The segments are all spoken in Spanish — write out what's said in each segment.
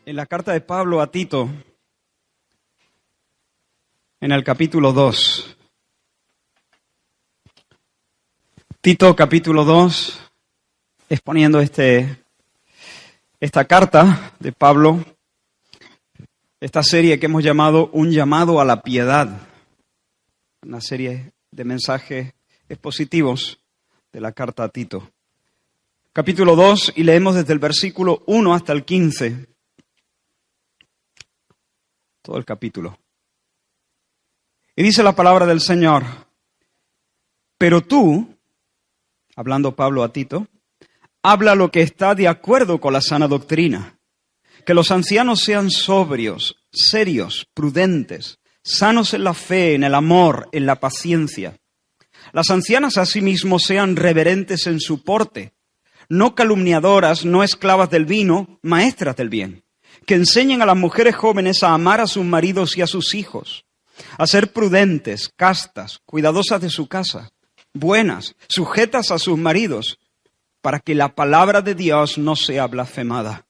en la carta de Pablo a Tito, en el capítulo 2. Tito, capítulo 2, exponiendo esta carta de Pablo, esta serie que hemos llamado Un llamado a la piedad, una serie de mensajes expositivos de la carta a Tito. Capítulo 2, y leemos desde el versículo 1 hasta el 15. Todo el capítulo. Y dice la palabra del Señor: pero tú, hablando Pablo a Tito, habla lo que está de acuerdo con la sana doctrina. Que los ancianos sean sobrios, serios, prudentes, sanos en la fe, en el amor, en la paciencia. Las ancianas asimismo sean reverentes en su porte, no calumniadoras, no esclavas del vino, maestras del bien, que enseñen a las mujeres jóvenes a amar a sus maridos y a sus hijos, a ser prudentes, castas, cuidadosas de su casa, buenas, sujetas a sus maridos, para que la palabra de Dios no sea blasfemada.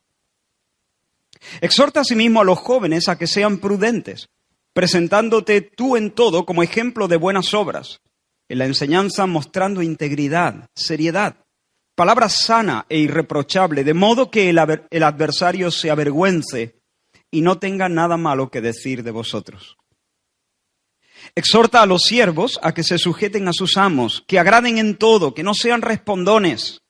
Exhorta asimismo a los jóvenes a que sean prudentes, presentándote tú en todo como ejemplo de buenas obras, en la enseñanza mostrando integridad, seriedad, palabra sana e irreprochable, de modo que el adversario se avergüence y no tenga nada malo que decir de vosotros. Exhorta a los siervos a que se sujeten a sus amos, que agraden en todo, que no sean respondones,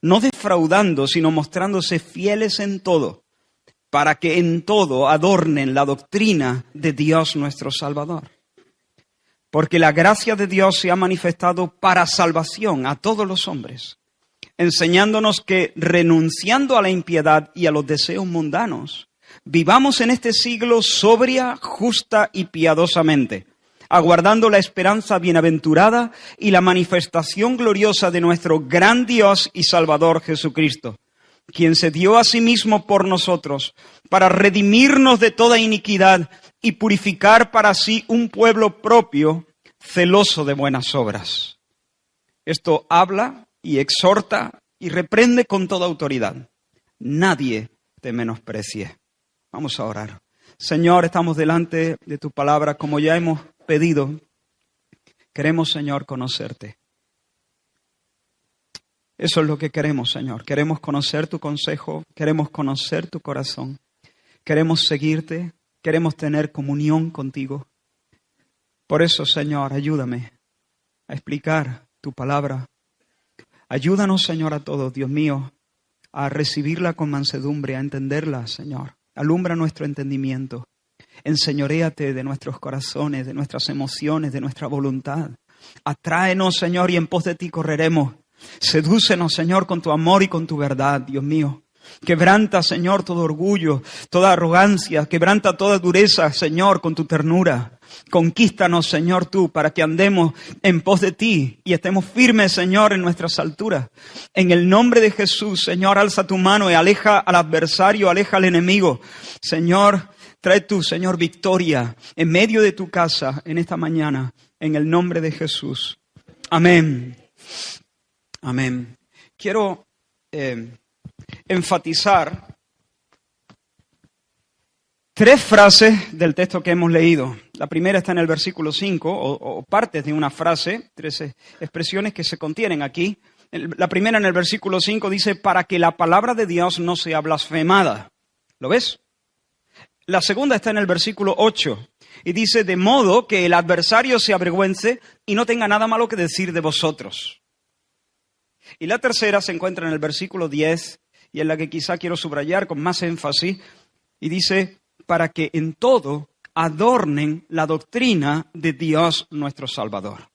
no defraudando, sino mostrándose fieles en todo, para que en todo adornen la doctrina de Dios nuestro Salvador. Porque la gracia de Dios se ha manifestado para salvación a todos los hombres, enseñándonos que, renunciando a la impiedad y a los deseos mundanos, vivamos en este siglo sobria, justa y piadosamente, aguardando la esperanza bienaventurada y la manifestación gloriosa de nuestro gran Dios y Salvador Jesucristo, quien se dio a sí mismo por nosotros para redimirnos de toda iniquidad y purificar para sí un pueblo propio, celoso de buenas obras. Esto habla y exhorta y reprende con toda autoridad. Nadie te menosprecie. Vamos a orar. Señor, estamos delante de tu palabra, como ya hemos pedido. Queremos, Señor, conocerte. Eso es lo que queremos, Señor. Queremos conocer tu consejo, queremos conocer tu corazón. Queremos seguirte, queremos tener comunión contigo. Por eso, Señor, ayúdame a explicar tu palabra. Ayúdanos, Señor, a todos, Dios mío, a recibirla con mansedumbre, a entenderla, Señor. Alumbra nuestro entendimiento. Enseñoréate de nuestros corazones, de nuestras emociones, de nuestra voluntad. Atráenos, Señor, y en pos de ti correremos. Sedúcenos, Señor, con tu amor y con tu verdad, Dios mío. Quebranta, Señor, todo orgullo, toda arrogancia. Quebranta toda dureza, Señor, con tu ternura. Conquístanos, Señor, tú, para que andemos en pos de ti y estemos firmes, Señor, en nuestras alturas. En el nombre de Jesús, Señor, alza tu mano y aleja al adversario, aleja al enemigo. Señor, trae tú, Señor, victoria en medio de tu casa en esta mañana, en el nombre de Jesús. Amén. Amén. Quiero enfatizar 3 frases del texto que hemos leído. La primera está en el versículo 5, o partes de una frase, 3 expresiones que se contienen aquí. La primera en el versículo 5 dice, para que la palabra de Dios no sea blasfemada. ¿Lo ves? La segunda está en el versículo 8 y dice, de modo que el adversario se avergüence y no tenga nada malo que decir de vosotros. Y la tercera se encuentra en el versículo 10 y en la que quizá quiero subrayar con más énfasis y dice, para que en todo adornen la doctrina de Dios nuestro Salvador.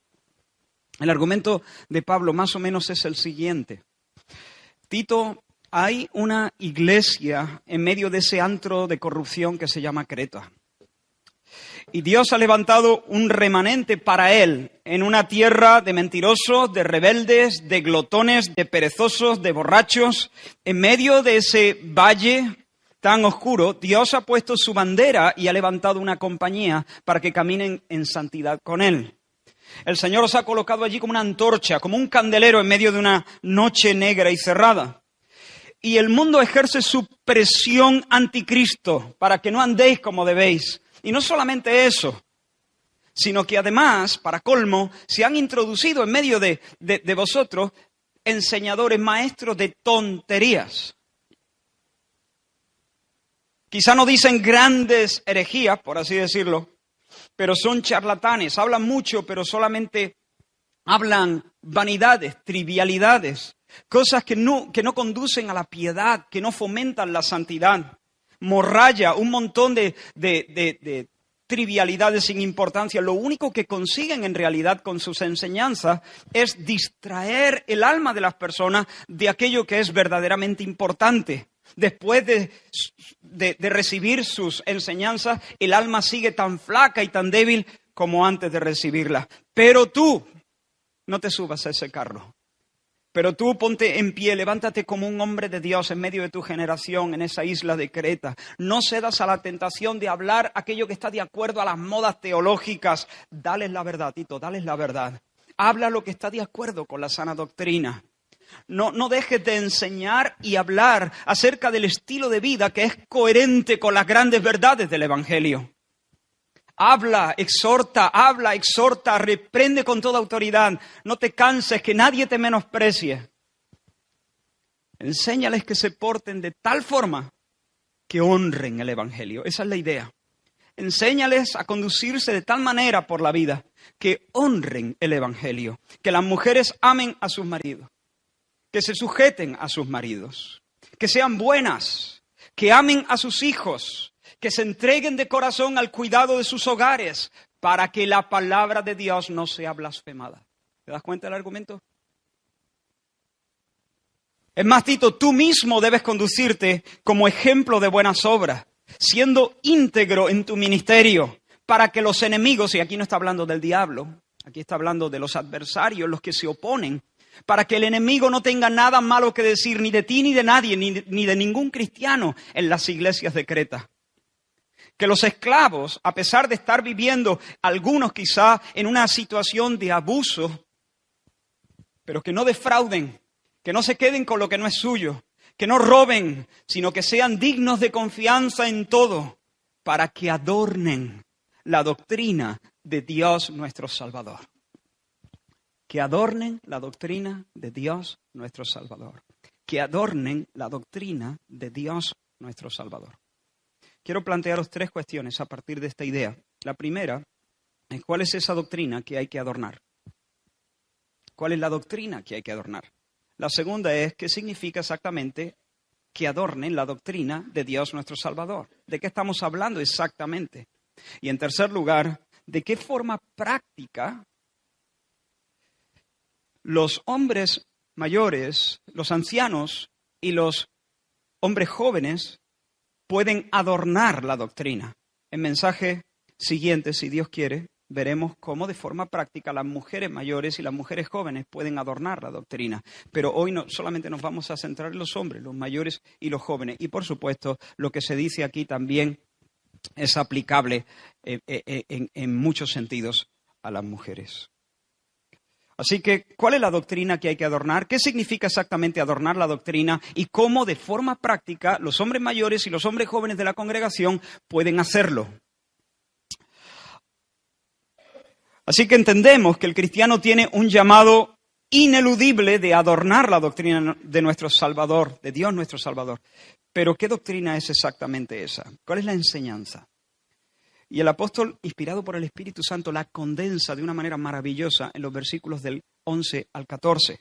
El argumento de Pablo más o menos es el siguiente. Tito, hay una iglesia en medio de ese antro de corrupción que se llama Creta. Y Dios ha levantado un remanente para él en una tierra de mentirosos, de rebeldes, de glotones, de perezosos, de borrachos. En medio de ese valle tan oscuro, Dios ha puesto su bandera y ha levantado una compañía para que caminen en santidad con él. El Señor os ha colocado allí como una antorcha, como un candelero en medio de una noche negra y cerrada. y el mundo ejerce su presión anticristo para que no andéis como debéis. Y no solamente eso, sino que además, para colmo, se han introducido en medio de vosotros enseñadores, maestros de tonterías. Quizá no dicen grandes herejías, por así decirlo, pero son charlatanes, hablan mucho, pero solamente hablan vanidades, trivialidades, cosas que no conducen a la piedad, que no fomentan la santidad. Morralla, un montón de trivialidades sin importancia. Lo único que consiguen en realidad con sus enseñanzas es distraer el alma de las personas de aquello que es verdaderamente importante. Después de recibir sus enseñanzas, el alma sigue tan flaca y tan débil como antes de recibirlas. Pero tú, no te subas a ese carro. Pero tú ponte en pie, levántate como un hombre de Dios en medio de tu generación, en esa isla de Creta. No cedas a la tentación de hablar aquello que está de acuerdo a las modas teológicas. Dales la verdad, Tito, dales la verdad. Habla lo que está de acuerdo con la sana doctrina. No dejes de enseñar y hablar acerca del estilo de vida que es coherente con las grandes verdades del Evangelio. Habla, exhorta, reprende con toda autoridad. No te canses, que nadie te menosprecie. Enséñales que se porten de tal forma que honren el Evangelio. Esa es la idea. Enséñales a conducirse de tal manera por la vida que honren el Evangelio. Que las mujeres amen a sus maridos. Que se sujeten a sus maridos. Que sean buenas. Que amen a sus hijos. Que se entreguen de corazón al cuidado de sus hogares para que la palabra de Dios no sea blasfemada. ¿Te das cuenta del argumento? Es más, Tito, tú mismo debes conducirte como ejemplo de buenas obras, siendo íntegro en tu ministerio, para que los enemigos, y aquí no está hablando del diablo, aquí está hablando de los adversarios, los que se oponen, para que el enemigo no tenga nada malo que decir ni de ti ni de nadie, ni de ningún cristiano en las iglesias de Creta. Que los esclavos, a pesar de estar viviendo algunos quizá en una situación de abuso, pero que no defrauden, que no se queden con lo que no es suyo, que no roben, sino que sean dignos de confianza en todo, para que adornen la doctrina de Dios nuestro Salvador. Que adornen la doctrina de Dios nuestro Salvador. Que adornen la doctrina de Dios nuestro Salvador. Quiero plantearos 3 cuestiones a partir de esta idea. La primera es ¿cuál es esa doctrina que hay que adornar? ¿Cuál es la doctrina que hay que adornar? La segunda es ¿qué significa exactamente que adornen la doctrina de Dios nuestro Salvador? ¿De qué estamos hablando exactamente? Y en tercer lugar, ¿de qué forma práctica los hombres mayores, los ancianos y los hombres jóvenes pueden adornar la doctrina? En mensaje siguiente, si Dios quiere, veremos cómo de forma práctica las mujeres mayores y las mujeres jóvenes pueden adornar la doctrina. Pero hoy no solamente nos vamos a centrar en los hombres, los mayores y los jóvenes. Y por supuesto, lo que se dice aquí también es aplicable en muchos sentidos a las mujeres. Así que, ¿cuál es la doctrina que hay que adornar? ¿Qué significa exactamente adornar la doctrina? Y cómo de forma práctica los hombres mayores y los hombres jóvenes de la congregación pueden hacerlo. Así que entendemos que el cristiano tiene un llamado ineludible de adornar la doctrina de nuestro Salvador, de Dios nuestro Salvador. Pero, ¿qué doctrina es exactamente esa? ¿Cuál es la enseñanza? Y el apóstol, inspirado por el Espíritu Santo, la condensa de una manera maravillosa en los versículos del 11 al 14.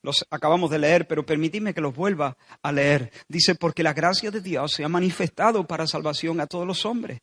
Los acabamos de leer, pero permitidme que los vuelva a leer. Dice, porque la gracia de Dios se ha manifestado para salvación a todos los hombres,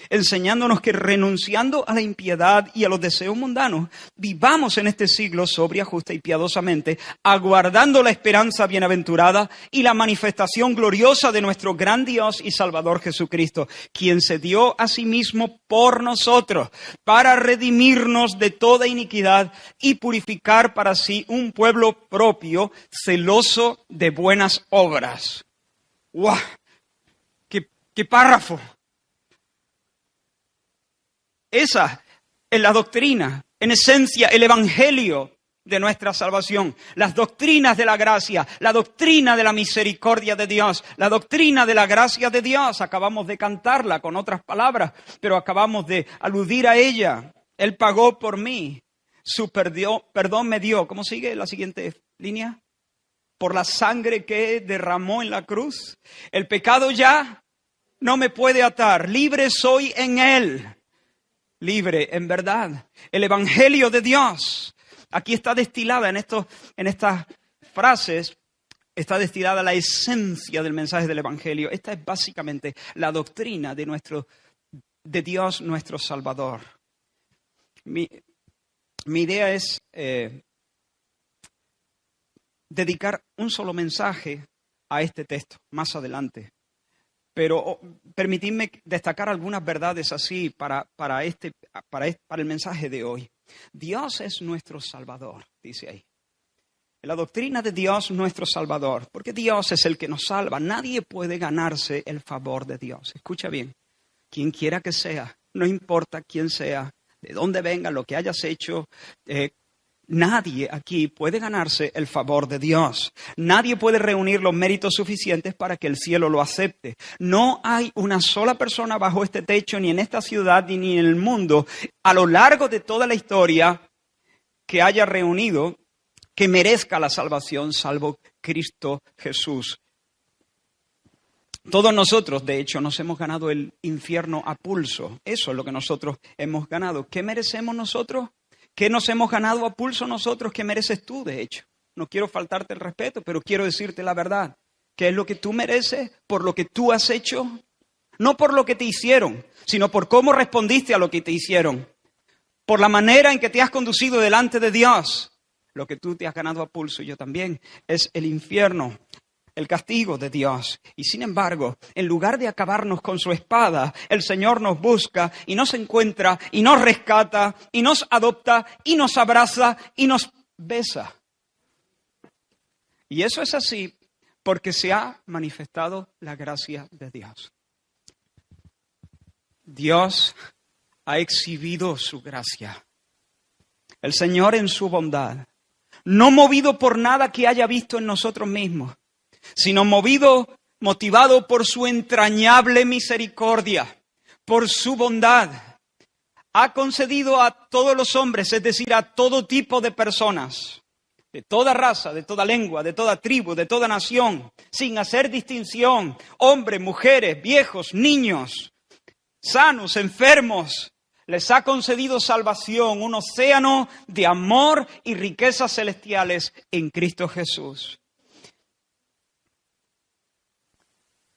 enseñándonos que renunciando a la impiedad y a los deseos mundanos, vivamos en este siglo sobria, justa y piadosamente, aguardando la esperanza bienaventurada y la manifestación gloriosa de nuestro gran Dios y Salvador Jesucristo, quien se dio a sí mismo por nosotros, para redimirnos de toda iniquidad y purificar para sí un pueblo propio, celoso de buenas obras. ¡Guau! ¡Qué párrafo! Esa es la doctrina, en esencia el Evangelio de nuestra salvación, las doctrinas de la gracia, la doctrina de la misericordia de Dios, la doctrina de la gracia de Dios. Acabamos de cantarla con otras palabras, pero acabamos de aludir a ella. Él pagó por mí, su perdón me dio. ¿Cómo sigue la siguiente línea? Por la sangre que derramó en la cruz. El pecado ya no me puede atar. Libre soy en Él. Libre en verdad. El Evangelio de Dios. Aquí está destilada en estas frases, está destilada la esencia del mensaje del Evangelio. Esta es básicamente la doctrina de Dios nuestro Salvador. Mi idea es dedicar un solo mensaje a este texto más adelante. Pero permitidme destacar algunas verdades así para el mensaje de hoy. Dios es nuestro Salvador, dice ahí. La doctrina de Dios nuestro Salvador, porque Dios es el que nos salva. Nadie puede ganarse el favor de Dios. Escucha bien, quien quiera que sea, no importa quién sea, de dónde venga, lo que hayas hecho, nadie aquí puede ganarse el favor de Dios. Nadie puede reunir los méritos suficientes para que el cielo lo acepte. No hay una sola persona bajo este techo, ni en esta ciudad, ni en el mundo, a lo largo de toda la historia, que haya reunido, que merezca la salvación, salvo Cristo Jesús. Todos nosotros, de hecho, nos hemos ganado el infierno a pulso. Eso es lo que nosotros hemos ganado. ¿Qué merecemos nosotros? ¿Qué nos hemos ganado a pulso nosotros? ¿Qué mereces tú, de hecho? No quiero faltarte el respeto, pero quiero decirte la verdad. ¿Qué es lo que tú mereces por lo que tú has hecho? No por lo que te hicieron, sino por cómo respondiste a lo que te hicieron. Por la manera en que te has conducido delante de Dios. Lo que tú te has ganado a pulso, yo también, es el infierno, el castigo de Dios. Y sin embargo, en lugar de acabarnos con su espada, el Señor nos busca y nos encuentra y nos rescata y nos adopta y nos abraza y nos besa. Y eso es así porque se ha manifestado la gracia de Dios. Dios ha exhibido su gracia. El Señor en su bondad, no movido por nada que haya visto en nosotros mismos, sino motivado por su entrañable misericordia, por su bondad, ha concedido a todos los hombres, es decir, a todo tipo de personas, de toda raza, de toda lengua, de toda tribu, de toda nación, sin hacer distinción, hombres, mujeres, viejos, niños, sanos, enfermos, les ha concedido salvación, un océano de amor y riquezas celestiales en Cristo Jesús.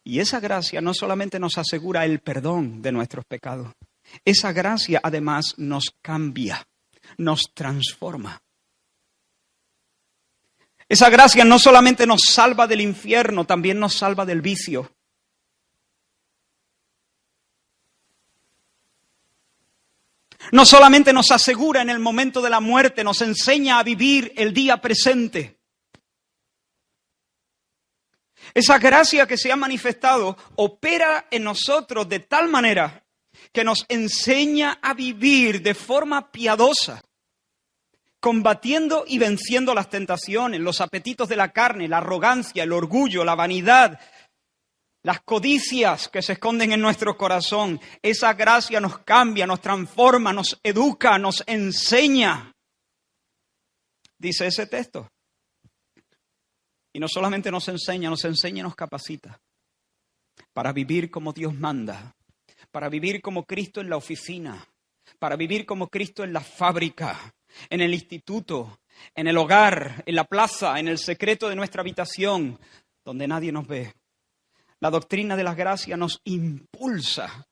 Y esa gracia no solamente nos asegura el perdón de nuestros pecados, esa gracia además nos cambia, nos transforma. Esa gracia no solamente nos salva del infierno, también nos salva del vicio. No solamente nos asegura en el momento de la muerte, nos enseña a vivir el día presente. Esa gracia que se ha manifestado opera en nosotros de tal manera que nos enseña a vivir de forma piadosa, combatiendo y venciendo las tentaciones, los apetitos de la carne, la arrogancia, el orgullo, la vanidad, las codicias que se esconden en nuestro corazón. Esa gracia nos cambia, nos transforma, nos educa, nos enseña. Dice ese texto. Y no solamente nos enseña y nos capacita para vivir como Dios manda, para vivir como Cristo en la oficina, para vivir como Cristo en la fábrica, en el instituto, en el hogar, en la plaza, en el secreto de nuestra habitación, donde nadie nos ve. La doctrina de la gracia nos impulsa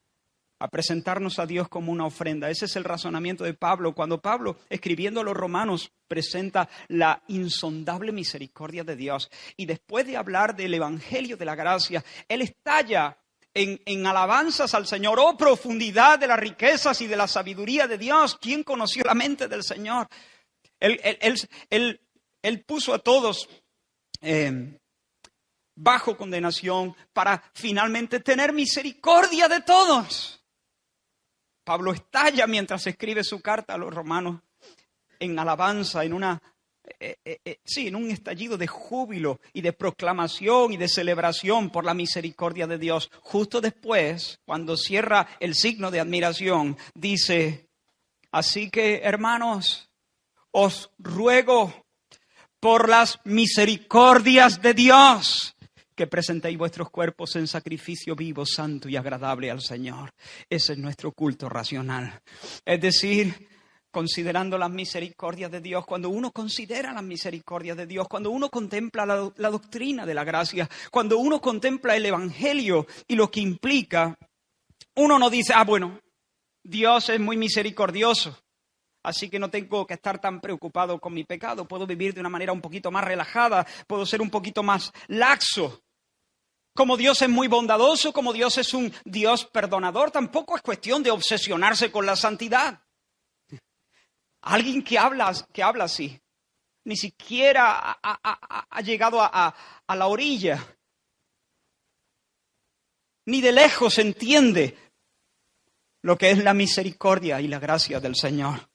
a presentarnos a Dios como una ofrenda. Ese es el razonamiento de Pablo. Cuando Pablo, escribiendo a los romanos, presenta la insondable misericordia de Dios. Y después de hablar del evangelio de la gracia, él estalla en alabanzas al Señor. ¡Oh, profundidad de las riquezas y de la sabiduría de Dios! ¿Quién conoció la mente del Señor? Él puso a todos bajo condenación para finalmente tener misericordia de todos. Pablo estalla mientras escribe su carta a los romanos en alabanza, en una en un estallido de júbilo y de proclamación y de celebración por la misericordia de Dios. Justo después, cuando cierra el signo de admiración, dice: así que, hermanos, os ruego por las misericordias de Dios que presentéis vuestros cuerpos en sacrificio vivo, santo y agradable al Señor. Ese es nuestro culto racional. Es decir, considerando las misericordias de Dios, cuando uno considera las misericordias de Dios, cuando uno contempla la doctrina de la gracia, cuando uno contempla el Evangelio y lo que implica, uno no dice: bueno, Dios es muy misericordioso, así que no tengo que estar tan preocupado con mi pecado, puedo vivir de una manera un poquito más relajada, puedo ser un poquito más laxo. Como Dios es muy bondadoso, como Dios es un Dios perdonador, tampoco es cuestión de obsesionarse con la santidad. Alguien que habla así, ni siquiera ha llegado a la orilla, ni de lejos entiende lo que es la misericordia y la gracia del Señor.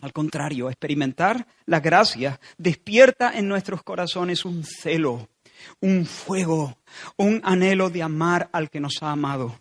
Al contrario, experimentar la gracia despierta en nuestros corazones un celo, un fuego, un anhelo de amar al que nos ha amado.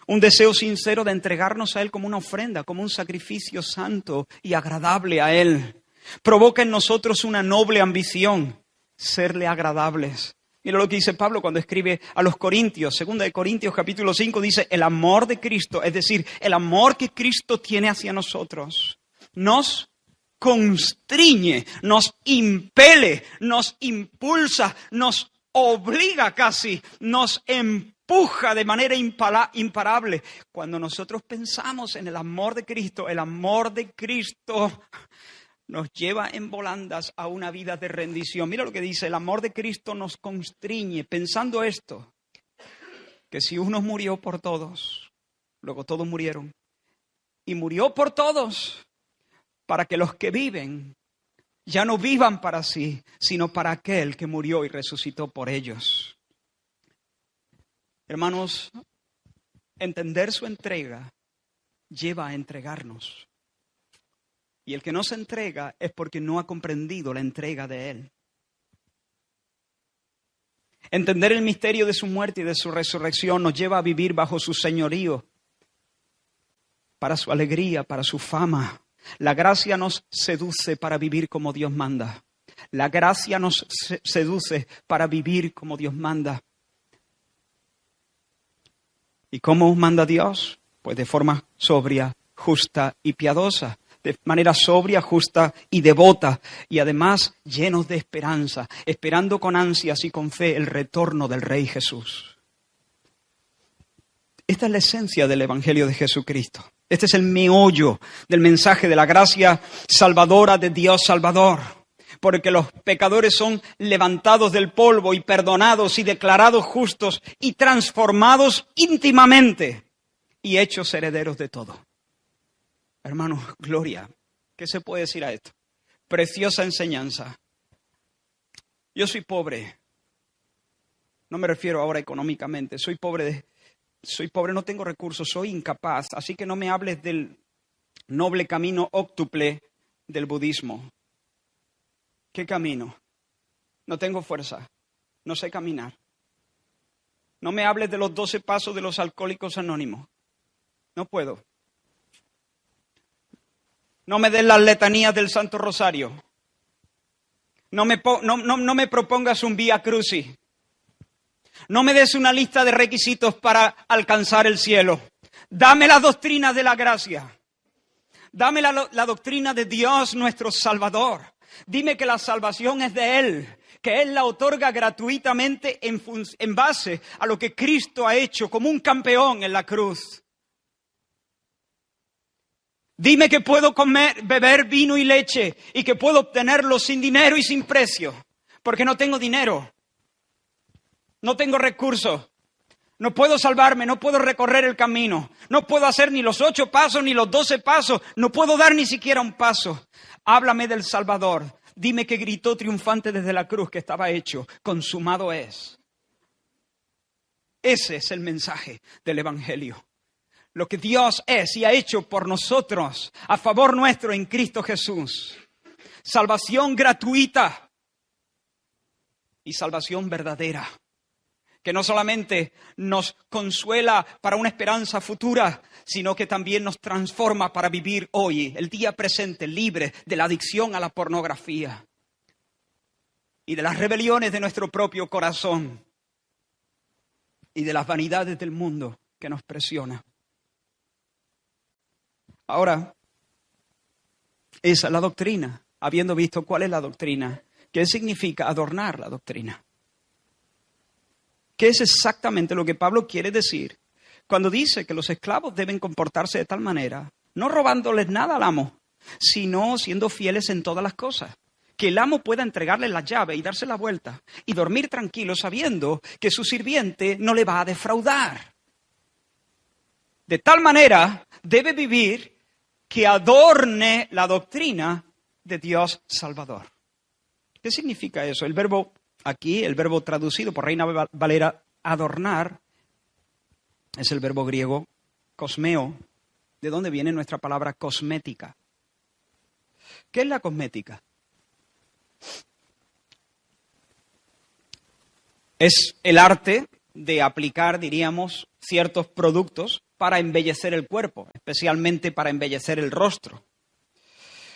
Un deseo sincero de entregarnos a Él como una ofrenda, como un sacrificio santo y agradable a Él. Provoca en nosotros una noble ambición, serle agradables. Mira lo que dice Pablo cuando escribe a los Corintios, 2 de Corintios capítulo 5, dice: el amor de Cristo, es decir, el amor que Cristo tiene hacia nosotros, nos constriñe, nos impele, nos impulsa, nos obliga casi, nos empuja de manera imparable. Cuando nosotros pensamos en el amor de Cristo nos lleva en volandas a una vida de rendición. Mira lo que dice: el amor de Cristo nos constriñe, pensando esto, que si uno murió por todos, luego todos murieron, y murió por todos, para que los que viven ya no vivan para sí, sino para aquel que murió y resucitó por ellos. Hermanos, entender su entrega lleva a entregarnos. Y el que no se entrega es porque no ha comprendido la entrega de Él. Entender el misterio de su muerte y de su resurrección nos lleva a vivir bajo su señorío, para su alegría, para su fama. La gracia nos seduce para vivir como Dios manda. La gracia nos seduce para vivir como Dios manda. ¿Y cómo manda Dios? Pues de forma sobria, justa y piadosa. De manera sobria, justa y devota, y además llenos de esperanza, esperando con ansias y con fe el retorno del Rey Jesús. Esta es la esencia del Evangelio de Jesucristo. Este es el meollo del mensaje de la gracia salvadora de Dios Salvador, porque los pecadores son levantados del polvo y perdonados y declarados justos y transformados íntimamente y hechos herederos de todo. Hermanos, gloria. ¿Qué se puede decir a esto? Preciosa enseñanza. Yo soy pobre. No me refiero ahora económicamente. Soy pobre, no tengo recursos, soy incapaz. Así que no me hables del noble camino óctuple del budismo. ¿Qué camino? No tengo fuerza. No sé caminar. No me hables de los 12 pasos de los alcohólicos anónimos. No puedo. No me des las letanías del Santo Rosario. No me propongas un vía crucis. No me des una lista de requisitos para alcanzar el cielo. Dame la doctrina de la gracia. Dame la doctrina de Dios nuestro Salvador. Dime que la salvación es de Él, que Él la otorga gratuitamente en base a lo que Cristo ha hecho como un campeón en la cruz. Dime que puedo beber vino y leche y que puedo obtenerlo sin dinero y sin precio, porque no tengo dinero, no tengo recursos, no puedo salvarme, no puedo recorrer el camino, no puedo hacer ni los 8 pasos ni los 12 pasos, no puedo dar ni siquiera un paso. Háblame del Salvador, dime que gritó triunfante desde la cruz que estaba hecho, consumado es. Ese es el mensaje del Evangelio. Lo que Dios es y ha hecho por nosotros, a favor nuestro en Cristo Jesús. salvación gratuita y salvación verdadera, que no solamente nos consuela para una esperanza futura, sino que también nos transforma para vivir hoy, el día presente, libre de la adicción a la pornografía y de las rebeliones de nuestro propio corazón y de las vanidades del mundo que nos presiona. Ahora, esa es la doctrina. Habiendo visto cuál es la doctrina, ¿qué significa adornar la doctrina? ¿Qué es exactamente lo que Pablo quiere decir cuando dice que los esclavos deben comportarse de tal manera, no robándoles nada al amo, sino siendo fieles en todas las cosas? Que el amo pueda entregarle la llave y darse la vuelta y dormir tranquilo sabiendo que su sirviente no le va a defraudar. De tal manera debe vivir que adorne la doctrina de Dios Salvador. ¿Qué significa eso? El verbo aquí, el verbo traducido por Reina Valera, adornar, es el verbo griego cosmeo, de donde viene nuestra palabra cosmética. ¿Qué es la cosmética? Es el arte de aplicar, diríamos, ciertos productos para embellecer el cuerpo, especialmente para embellecer el rostro.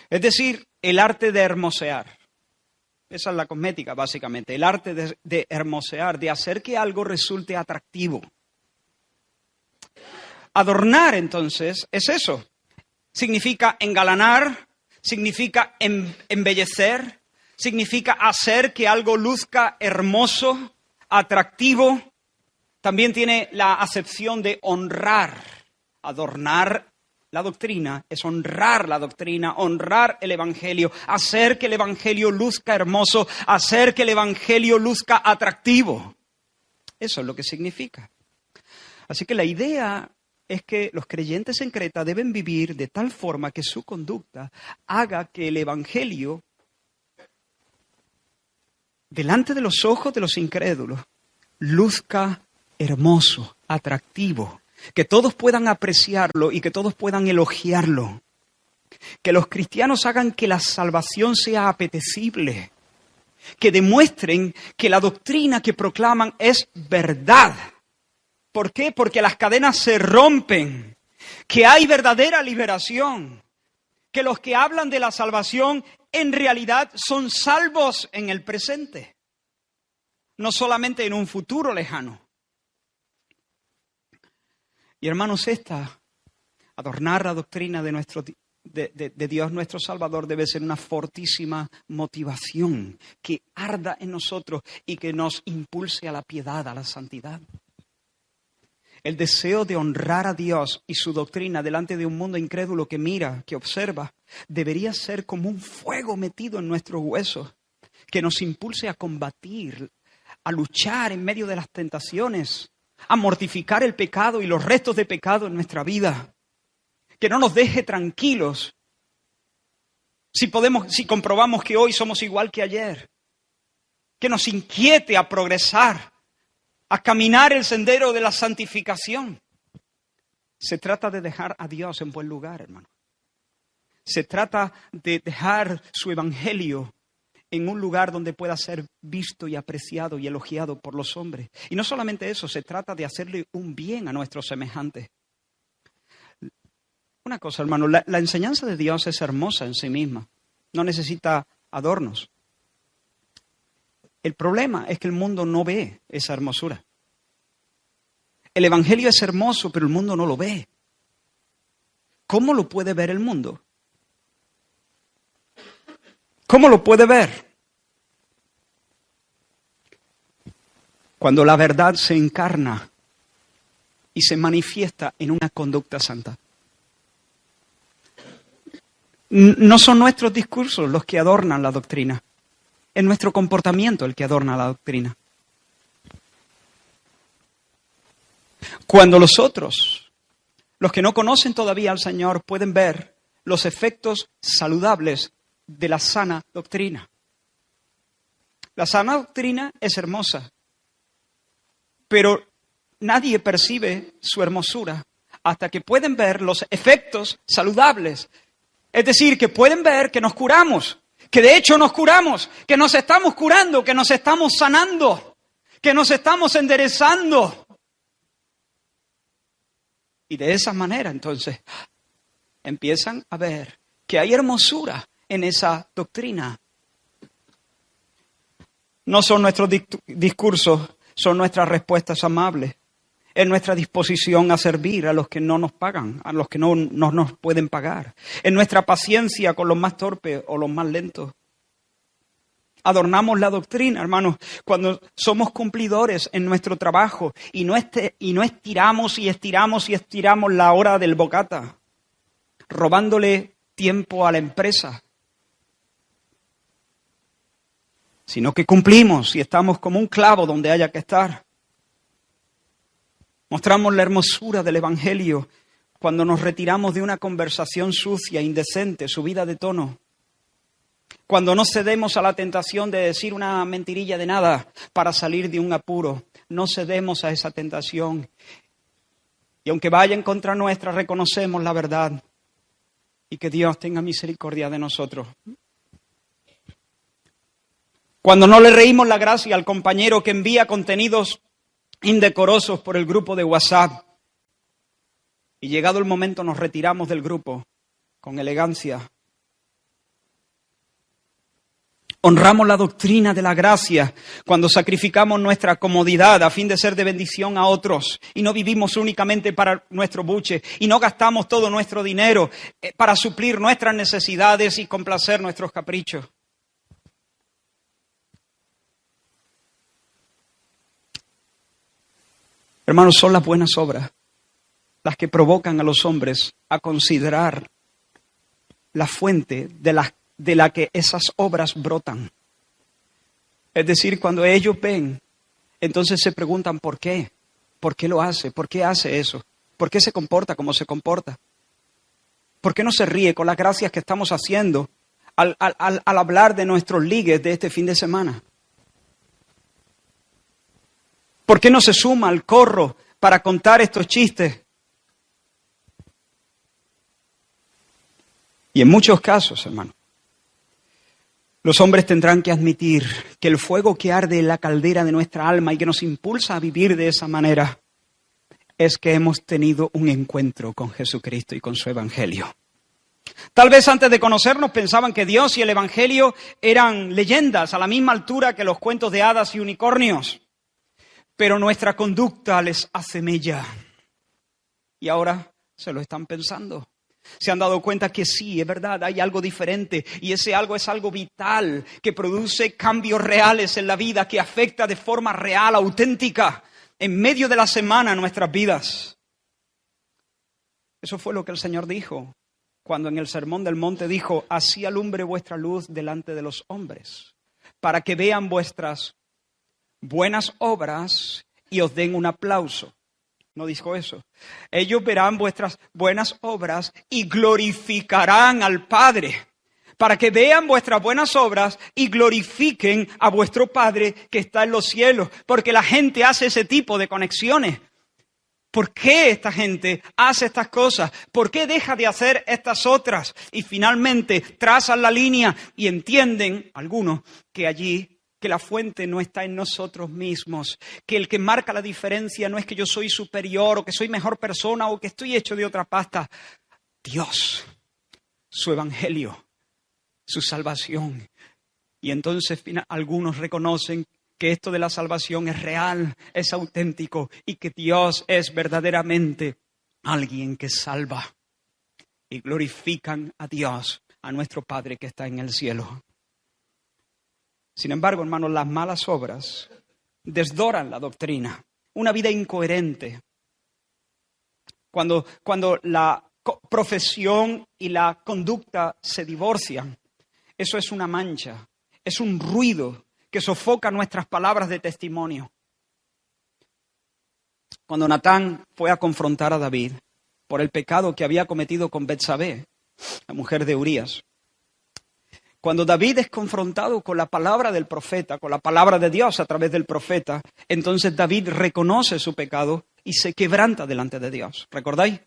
Es decir, el arte de hermosear. Esa es la cosmética, básicamente. El arte de hermosear, de hacer que algo resulte atractivo. Adornar, entonces, es eso. Significa engalanar, significa embellecer, significa hacer que algo luzca hermoso, atractivo. También tiene la acepción de honrar. Adornar la doctrina es honrar la doctrina, honrar el Evangelio, hacer que el Evangelio luzca hermoso, hacer que el Evangelio luzca atractivo. Eso es lo que significa. Así que la idea es que los creyentes en Creta deben vivir de tal forma que su conducta haga que el Evangelio, delante de los ojos de los incrédulos, luzca hermoso, atractivo, que todos puedan apreciarlo y que todos puedan elogiarlo. Que los cristianos hagan que la salvación sea apetecible, que demuestren que la doctrina que proclaman es verdad. ¿Por qué? Porque las cadenas se rompen, que hay verdadera liberación, que los que hablan de la salvación en realidad son salvos en el presente, no solamente en un futuro lejano. Y hermanos, adornar la doctrina de Dios nuestro Salvador debe ser una fortísima motivación que arda en nosotros y que nos impulse a la piedad, a la santidad. El deseo de honrar a Dios y su doctrina delante de un mundo incrédulo que mira, que observa, debería ser como un fuego metido en nuestros huesos, que nos impulse a combatir, a luchar en medio de las tentaciones, a mortificar el pecado y los restos de pecado en nuestra vida, que no nos deje tranquilos si comprobamos que hoy somos igual que ayer, que nos inquiete a progresar, a caminar el sendero de la santificación. Se trata de dejar a Dios en buen lugar, hermano. Se trata de dejar su evangelio en un lugar donde pueda ser visto y apreciado y elogiado por los hombres. Y no solamente eso, se trata de hacerle un bien a nuestros semejantes. Una cosa, hermano, la enseñanza de Dios es hermosa en sí misma. No necesita adornos. El problema es que el mundo no ve esa hermosura. El evangelio es hermoso, pero el mundo no lo ve. ¿Cómo lo puede ver el mundo? ¿Cómo lo puede ver? Cuando la verdad se encarna y se manifiesta en una conducta santa. No son nuestros discursos los que adornan la doctrina. Es nuestro comportamiento el que adorna la doctrina. Cuando los otros, los que no conocen todavía al Señor, pueden ver los efectos saludables de la sana doctrina. La sana doctrina es hermosa, pero nadie percibe su hermosura hasta que pueden ver los efectos saludables. Es decir, que pueden ver que nos curamos, Que de hecho nos curamos, que nos estamos curando, que nos estamos sanando, que nos estamos enderezando. Y de esa manera, entonces, empiezan a ver que hay hermosura en esa doctrina. No son nuestros discursos, son nuestras respuestas amables. Es nuestra disposición a servir a los que no nos pagan, a los que no nos pueden pagar. Es nuestra paciencia con los más torpes o los más lentos. Adornamos la doctrina, hermanos, cuando somos cumplidores en nuestro trabajo y no estiramos y estiramos y estiramos la hora del bocata, robándole tiempo a la empresa, sino que cumplimos y estamos como un clavo donde haya que estar. Mostramos la hermosura del Evangelio cuando nos retiramos de una conversación sucia, indecente, subida de tono. Cuando no cedemos a la tentación de decir una mentirilla de nada para salir de un apuro. No cedemos a esa tentación. Y aunque vaya en contra nuestra, reconocemos la verdad. Y que Dios tenga misericordia de nosotros. Cuando no le reímos la gracia al compañero que envía contenidos indecorosos por el grupo de WhatsApp. Y llegado el momento nos retiramos del grupo con elegancia. Honramos la doctrina de la gracia cuando sacrificamos nuestra comodidad a fin de ser de bendición a otros y no vivimos únicamente para nuestro buche y no gastamos todo nuestro dinero para suplir nuestras necesidades y complacer nuestros caprichos. Hermanos, son las buenas obras las que provocan a los hombres a considerar la fuente de la que esas obras brotan. Es decir, cuando ellos ven, entonces se preguntan ¿por qué? ¿Por qué lo hace? ¿Por qué hace eso? ¿Por qué se comporta como se comporta? ¿Por qué no se ríe con las gracias que estamos haciendo al hablar de nuestros ligues de este fin de semana? ¿Por qué no se suma al corro para contar estos chistes? Y en muchos casos, hermano, los hombres tendrán que admitir que el fuego que arde en la caldera de nuestra alma y que nos impulsa a vivir de esa manera es que hemos tenido un encuentro con Jesucristo y con su Evangelio. Tal vez antes de conocernos pensaban que Dios y el Evangelio eran leyendas a la misma altura que los cuentos de hadas y unicornios. Pero nuestra conducta les hace mella. Y ahora se lo están pensando. Se han dado cuenta que sí, es verdad, hay algo diferente. Y ese algo es algo vital, que produce cambios reales en la vida, que afecta de forma real, auténtica, en medio de la semana nuestras vidas. Eso fue lo que el Señor dijo cuando en el Sermón del Monte dijo: así alumbre vuestra luz delante de los hombres, para que vean vuestras buenas obras y os den un aplauso. No dijo eso. Ellos verán vuestras buenas obras y glorificarán al Padre. Para que vean vuestras buenas obras y glorifiquen a vuestro Padre que está en los cielos. Porque la gente hace ese tipo de conexiones. ¿Por qué esta gente hace estas cosas? ¿Por qué deja de hacer estas otras? Y finalmente trazan la línea y entienden, algunos, que la fuente no está en nosotros mismos, que el que marca la diferencia no es que yo soy superior o que soy mejor persona o que estoy hecho de otra pasta. Dios, su Evangelio, su salvación. Y entonces algunos reconocen que esto de la salvación es real, es auténtico y que Dios es verdaderamente alguien que salva. Y glorifican a Dios, a nuestro Padre que está en el cielo. Sin embargo, hermanos, las malas obras desdoran la doctrina. Una vida incoherente. Cuando la profesión y la conducta se divorcian, eso es una mancha, es un ruido que sofoca nuestras palabras de testimonio. Cuando Natán fue a confrontar a David por el pecado que había cometido con Betsabé, la mujer de Urías, cuando David es confrontado con la palabra del profeta, con la palabra de Dios a través del profeta, entonces David reconoce su pecado y se quebranta delante de Dios. ¿Recordáis?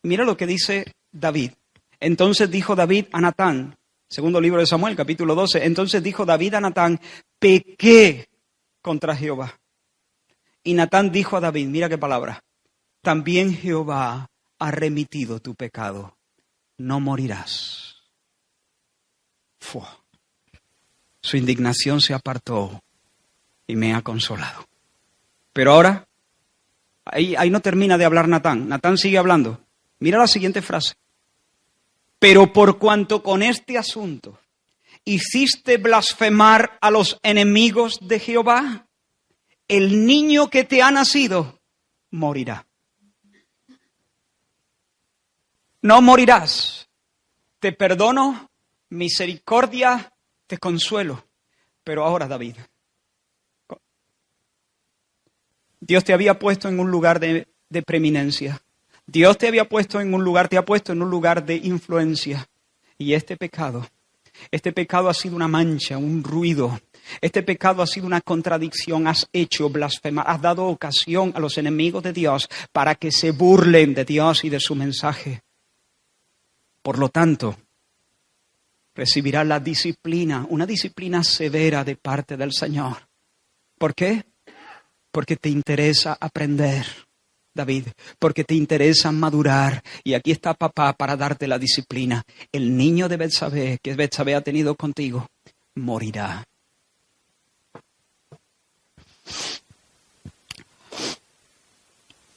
Mira lo que dice David. Entonces dijo David a Natán, Segundo libro de Samuel, capítulo 12. Entonces dijo David a Natán, pequé contra Jehová. Y Natán dijo a David, mira qué palabra, también Jehová ha remitido tu pecado, no morirás. Fua. Su indignación se apartó y me ha consolado. Pero ahora, ahí no termina de hablar Natán. Natán sigue hablando. Mira la siguiente frase. Pero por cuanto con este asunto hiciste blasfemar a los enemigos de Jehová, el niño que te ha nacido morirá. No morirás. Te perdono, misericordia, te consuelo. Pero ahora, David, Dios te había puesto en un lugar de preeminencia. Dios te había puesto en un lugar, te ha puesto en un lugar de influencia. Y este pecado ha sido una mancha, un ruido. Este pecado ha sido una contradicción. Has hecho blasfemar, has dado ocasión a los enemigos de Dios para que se burlen de Dios y de su mensaje. Por lo tanto, recibirás la disciplina, una disciplina severa de parte del Señor. ¿Por qué? Porque te interesa aprender, David, porque te interesa madurar. Y aquí está papá para darte la disciplina. El niño de Betsabé, que Betsabé ha tenido contigo, morirá.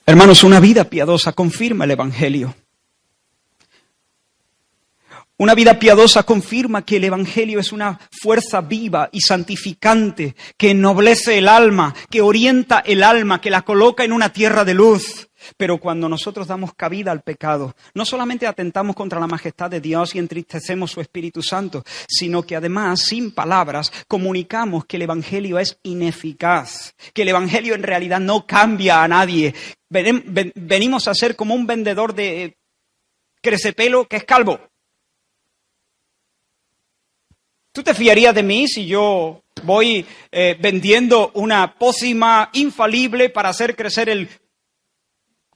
Hermanos, una vida piadosa confirma el Evangelio. Una vida piadosa confirma que el Evangelio es una fuerza viva y santificante que ennoblece el alma, que orienta el alma, que la coloca en una tierra de luz. Pero cuando nosotros damos cabida al pecado, no solamente atentamos contra la majestad de Dios y entristecemos su Espíritu Santo, sino que además, sin palabras, comunicamos que el Evangelio es ineficaz, que el Evangelio en realidad no cambia a nadie. Venimos a ser como un vendedor de crecepelo que es calvo. ¿Tú te fiarías de mí si yo voy vendiendo una pócima infalible para hacer crecer el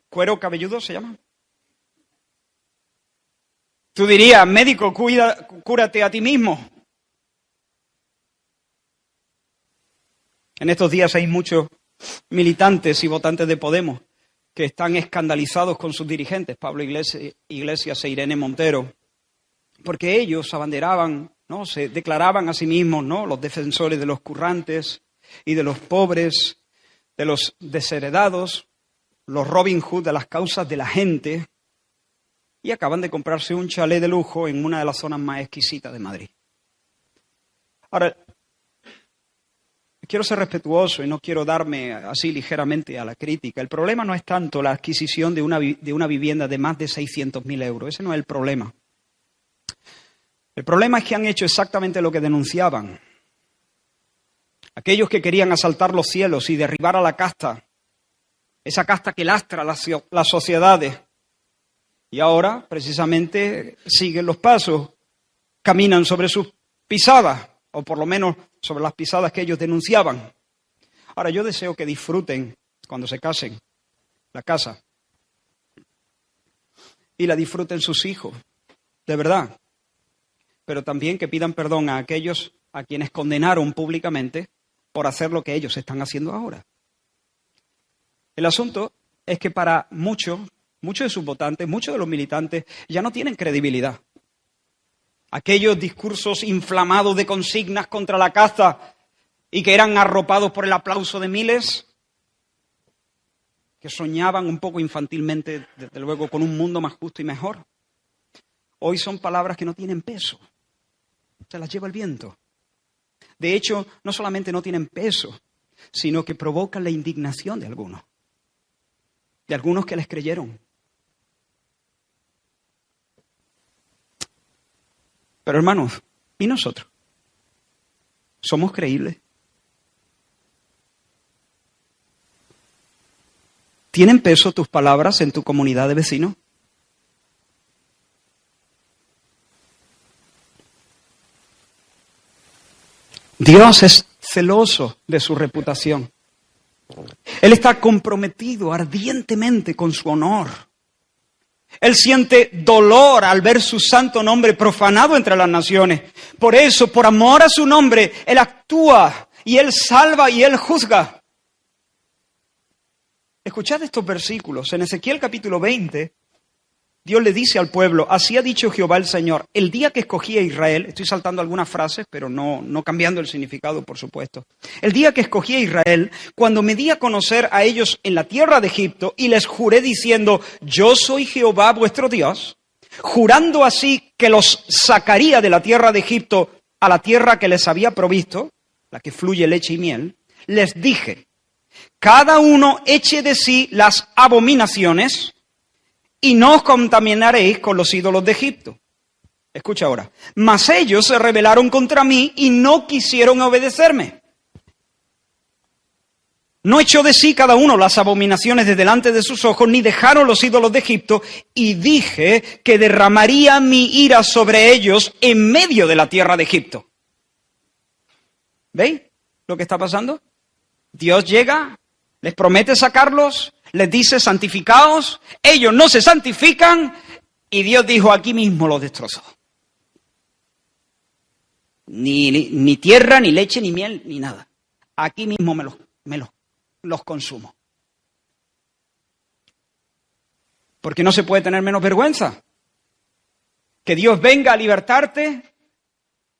cuero cabelludo, se llama? Tú dirías, médico, cúrate a ti mismo. En estos días hay muchos militantes y votantes de Podemos que están escandalizados con sus dirigentes, Pablo Iglesias e Irene Montero, porque ellos abanderaban, ¿no? Se declaraban a sí mismos, ¿no?, los defensores de los currantes y de los pobres, de los desheredados, los Robin Hood de las causas de la gente, y acaban de comprarse un chalet de lujo en una de las zonas más exquisitas de Madrid. Ahora, quiero ser respetuoso y no quiero darme así ligeramente a la crítica. El problema no es tanto la adquisición de una vivienda de más de 600.000 euros. Ese no es el problema. El problema es que han hecho exactamente lo que denunciaban. Aquellos que querían asaltar los cielos y derribar a la casta, esa casta que lastra las sociedades, y ahora precisamente siguen los pasos, caminan sobre sus pisadas, o por lo menos sobre las pisadas que ellos denunciaban. Ahora, yo deseo que disfruten, cuando se casen, la casa, y la disfruten sus hijos, de verdad. Pero también que pidan perdón a aquellos a quienes condenaron públicamente por hacer lo que ellos están haciendo ahora. El asunto es que para muchos de sus votantes, muchos de los militantes, ya no tienen credibilidad. Aquellos discursos inflamados de consignas contra la casta y que eran arropados por el aplauso de miles, que soñaban un poco infantilmente, desde luego, con un mundo más justo y mejor, hoy son palabras que no tienen peso. Se las lleva el viento. De hecho, no solamente no tienen peso, sino que provocan la indignación de algunos que les creyeron. Pero hermanos, ¿y nosotros? ¿Somos creíbles? ¿Tienen peso tus palabras en tu comunidad de vecinos? Dios es celoso de su reputación. Él está comprometido ardientemente con su honor. Él siente dolor al ver su santo nombre profanado entre las naciones. Por eso, por amor a su nombre, Él actúa y Él salva y Él juzga. Escuchad estos versículos. En Ezequiel capítulo 20, Dios le dice al pueblo, así ha dicho Jehová el Señor, el día que escogí a Israel, estoy saltando algunas frases, pero no cambiando el significado, por supuesto. El día que escogí a Israel, cuando me di a conocer a ellos en la tierra de Egipto y les juré diciendo, yo soy Jehová vuestro Dios, jurando así que los sacaría de la tierra de Egipto a la tierra que les había provisto, la que fluye leche y miel, les dije, cada uno eche de sí las abominaciones y no os contaminaréis con los ídolos de Egipto. Escucha ahora. Mas ellos se rebelaron contra mí y no quisieron obedecerme. No echó de sí cada uno las abominaciones de delante de sus ojos, ni dejaron los ídolos de Egipto, y dije que derramaría mi ira sobre ellos en medio de la tierra de Egipto. ¿Veis lo que está pasando? Dios llega, les promete sacarlos, les dice santificaos, ellos no se santifican y Dios dijo aquí mismo los destrozó. Ni tierra, ni leche, ni miel, ni nada. Aquí mismo los consumo. Porque no se puede tener menos vergüenza. Que Dios venga a libertarte,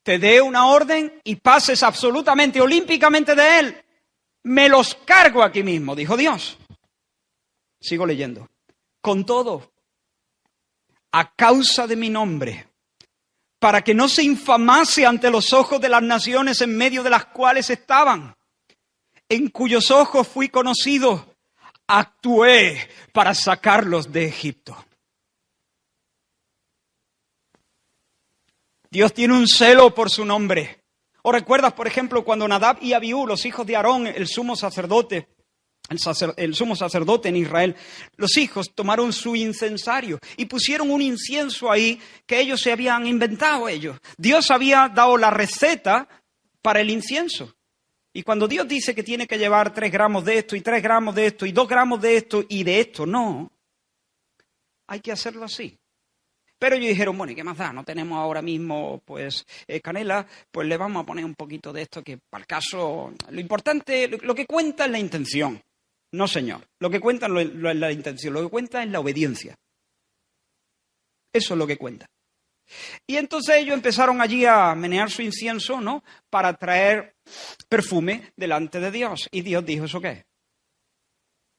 te dé una orden y pases absolutamente, olímpicamente de Él. Me los cargo aquí mismo, dijo Dios. Sigo leyendo. Con todo, a causa de mi nombre, para que no se infamase ante los ojos de las naciones en medio de las cuales estaban, en cuyos ojos fui conocido, actué para sacarlos de Egipto. Dios tiene un celo por su nombre. ¿O recuerdas, por ejemplo, cuando Nadab y Abiú, los hijos de Aarón, el sumo sacerdote en Israel, los hijos tomaron su incensario y pusieron un incienso ahí que ellos se habían inventado ellos. Dios había dado la receta para el incienso. Y cuando Dios dice que tiene que llevar 3 gramos de esto y 3 gramos de esto y 2 gramos de esto y de esto, no. Hay que hacerlo así. Pero ellos dijeron, bueno, ¿y qué más da? No tenemos ahora mismo, pues, canela, pues le vamos a poner un poquito de esto que, para el caso, lo importante, lo que cuenta es la intención. No, señor. Lo que cuenta no es la intención, lo que cuenta es la obediencia. Eso es lo que cuenta. Y entonces ellos empezaron allí a menear su incienso, ¿no? Para traer perfume delante de Dios. Y Dios dijo, ¿eso qué es?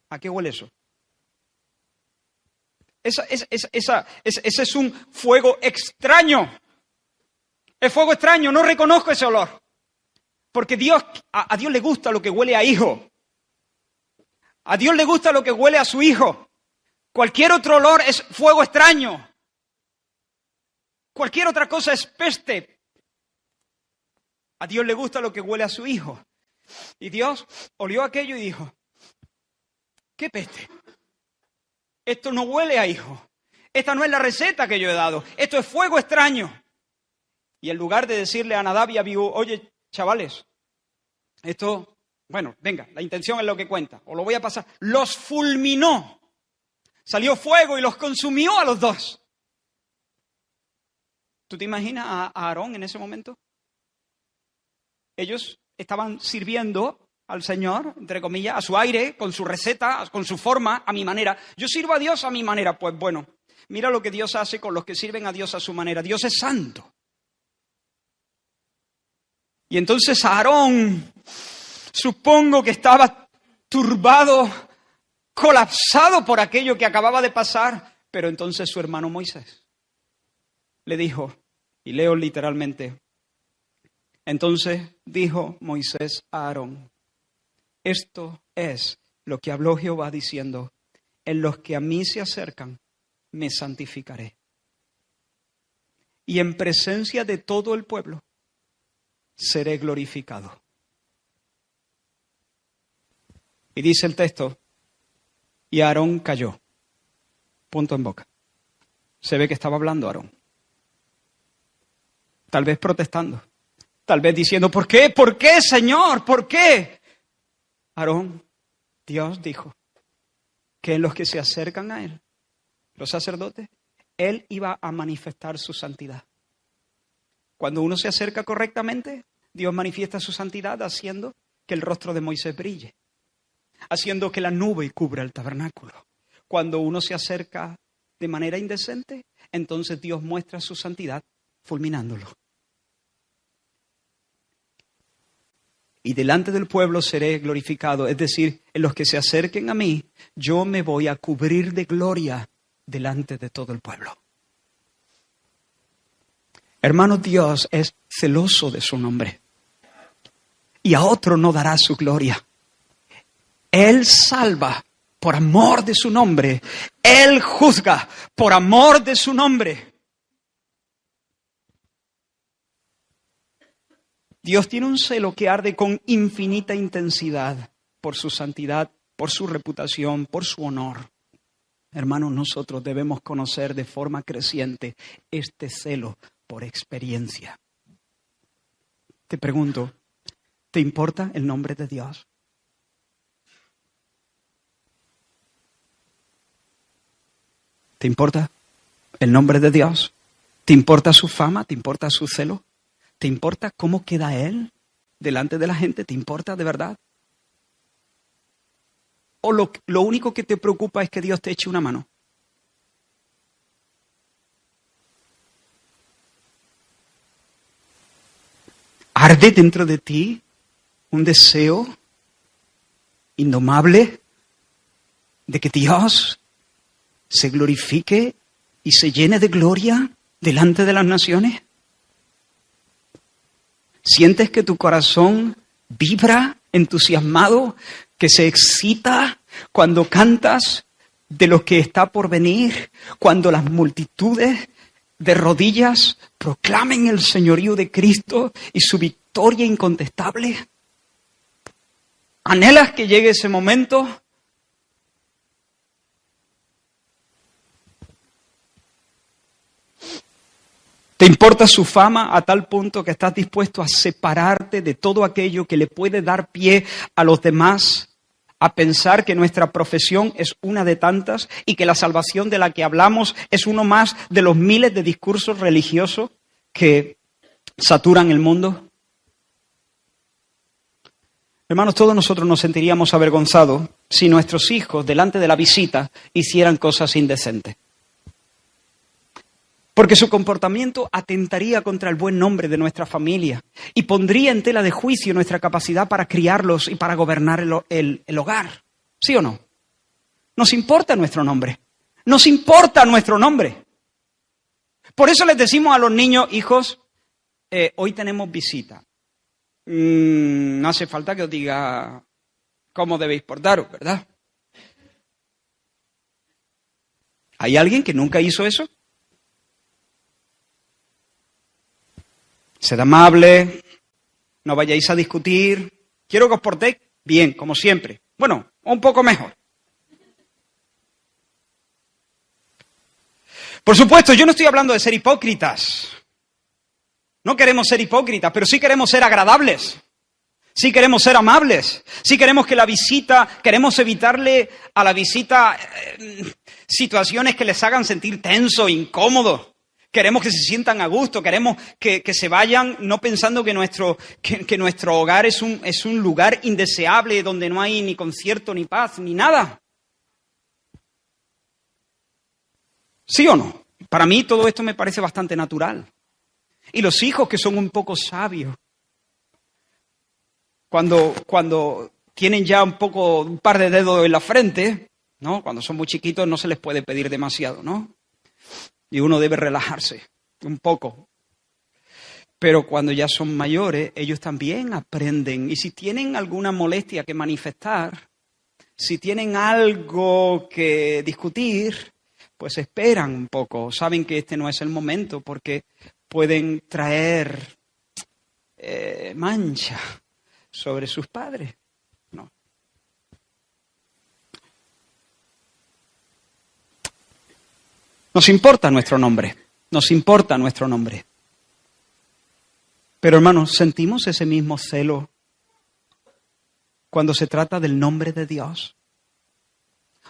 ¿A qué huele eso? Ese es un fuego extraño. Es fuego extraño, no reconozco ese olor. Porque a Dios le gusta lo que huele a hijo. A Dios le gusta lo que huele a su hijo. Cualquier otro olor es fuego extraño. Cualquier otra cosa es peste. A Dios le gusta lo que huele a su hijo. Y Dios olió aquello y dijo, ¿qué peste? Esto no huele a hijo. Esta no es la receta que yo he dado. Esto es fuego extraño. Y en lugar de decirle a Nadab y a Abiú, oye, chavales, esto, bueno, venga, la intención es lo que cuenta, o lo voy a pasar. Los fulminó. Salió fuego y los consumió a los dos. ¿Tú te imaginas a Aarón en ese momento? Ellos estaban sirviendo al Señor, entre comillas, a su aire, con su receta, con su forma, a mi manera. Yo sirvo a Dios a mi manera. Pues bueno, mira lo que Dios hace con los que sirven a Dios a su manera. Dios es santo. Y entonces Aarón, supongo que estaba turbado, colapsado por aquello que acababa de pasar, pero entonces su hermano Moisés le dijo, y leo literalmente, entonces dijo Moisés a Aarón, esto es lo que habló Jehová diciendo, en los que a mí se acercan, me santificaré. Y en presencia de todo el pueblo, seré glorificado. Y dice el texto, y Aarón cayó. Punto en boca. Se ve que estaba hablando Aarón. Tal vez protestando. Tal vez diciendo, ¿por qué? ¿Por qué, Señor? ¿Por qué? Aarón, Dios dijo que en los que se acercan a Él, los sacerdotes, Él iba a manifestar su santidad. Cuando uno se acerca correctamente, Dios manifiesta su santidad haciendo que el rostro de Moisés brille, haciendo que la nube cubra el tabernáculo. Cuando uno se acerca de manera indecente, entonces Dios muestra su santidad fulminándolo. Y delante del pueblo seré glorificado, es decir, en los que se acerquen a mí, yo me voy a cubrir de gloria delante de todo el pueblo. Hermanos, Dios es celoso de su nombre y a otro no dará su gloria. Él salva por amor de su nombre. Él juzga por amor de su nombre. Dios tiene un celo que arde con infinita intensidad por su santidad, por su reputación, por su honor. Hermanos, nosotros debemos conocer de forma creciente este celo por experiencia. Te pregunto, ¿te importa el nombre de Dios? ¿Te importa el nombre de Dios? ¿Te importa su fama? ¿Te importa su celo? ¿Te importa cómo queda Él delante de la gente? ¿Te importa de verdad? ¿O lo único que te preocupa es que Dios te eche una mano? ¿Arde dentro de ti un deseo indomable de que Dios se glorifique y se llene de gloria delante de las naciones? ¿Sientes que tu corazón vibra entusiasmado, que se excita cuando cantas de lo que está por venir, cuando las multitudes de rodillas proclamen el señorío de Cristo y su victoria incontestable? ¿Anhelas que llegue ese momento? ¿Te importa su fama a tal punto que estás dispuesto a separarte de todo aquello que le puede dar pie a los demás a pensar que nuestra profesión es una de tantas y que la salvación de la que hablamos es uno más de los miles de discursos religiosos que saturan el mundo? Hermanos, todos nosotros nos sentiríamos avergonzados si nuestros hijos delante de la visita hicieran cosas indecentes. Porque su comportamiento atentaría contra el buen nombre de nuestra familia y pondría en tela de juicio nuestra capacidad para criarlos y para gobernar el hogar. ¿Sí o no? Nos importa nuestro nombre. Nos importa nuestro nombre. Por eso les decimos a los niños, hijos, hoy tenemos visita. No hace falta que os diga cómo debéis portaros, ¿verdad? ¿Hay alguien que nunca hizo eso? Sed amable, no vayáis a discutir. Quiero que os portéis bien, como siempre. Bueno, un poco mejor. Por supuesto, yo no estoy hablando de ser hipócritas. No queremos ser hipócritas, pero sí queremos ser agradables. Sí queremos ser amables. Sí queremos que queremos evitarle a la visita situaciones que les hagan sentir tenso, incómodo. Queremos que se sientan a gusto, queremos que se vayan no pensando que nuestro hogar es un lugar indeseable donde no hay ni concierto, ni paz, ni nada. ¿Sí o no? Para mí todo esto me parece bastante natural. Y los hijos que son un poco sabios, cuando tienen ya un par de dedos en la frente, ¿no? Cuando son muy chiquitos no se les puede pedir demasiado, ¿no? Y uno debe relajarse un poco. Pero cuando ya son mayores, ellos también aprenden. Y si tienen alguna molestia que manifestar, si tienen algo que discutir, pues esperan un poco. Saben que este no es el momento porque pueden traer mancha sobre sus padres. No. Nos importa nuestro nombre, nos importa nuestro nombre. Pero hermanos, ¿sentimos ese mismo celo cuando se trata del nombre de Dios?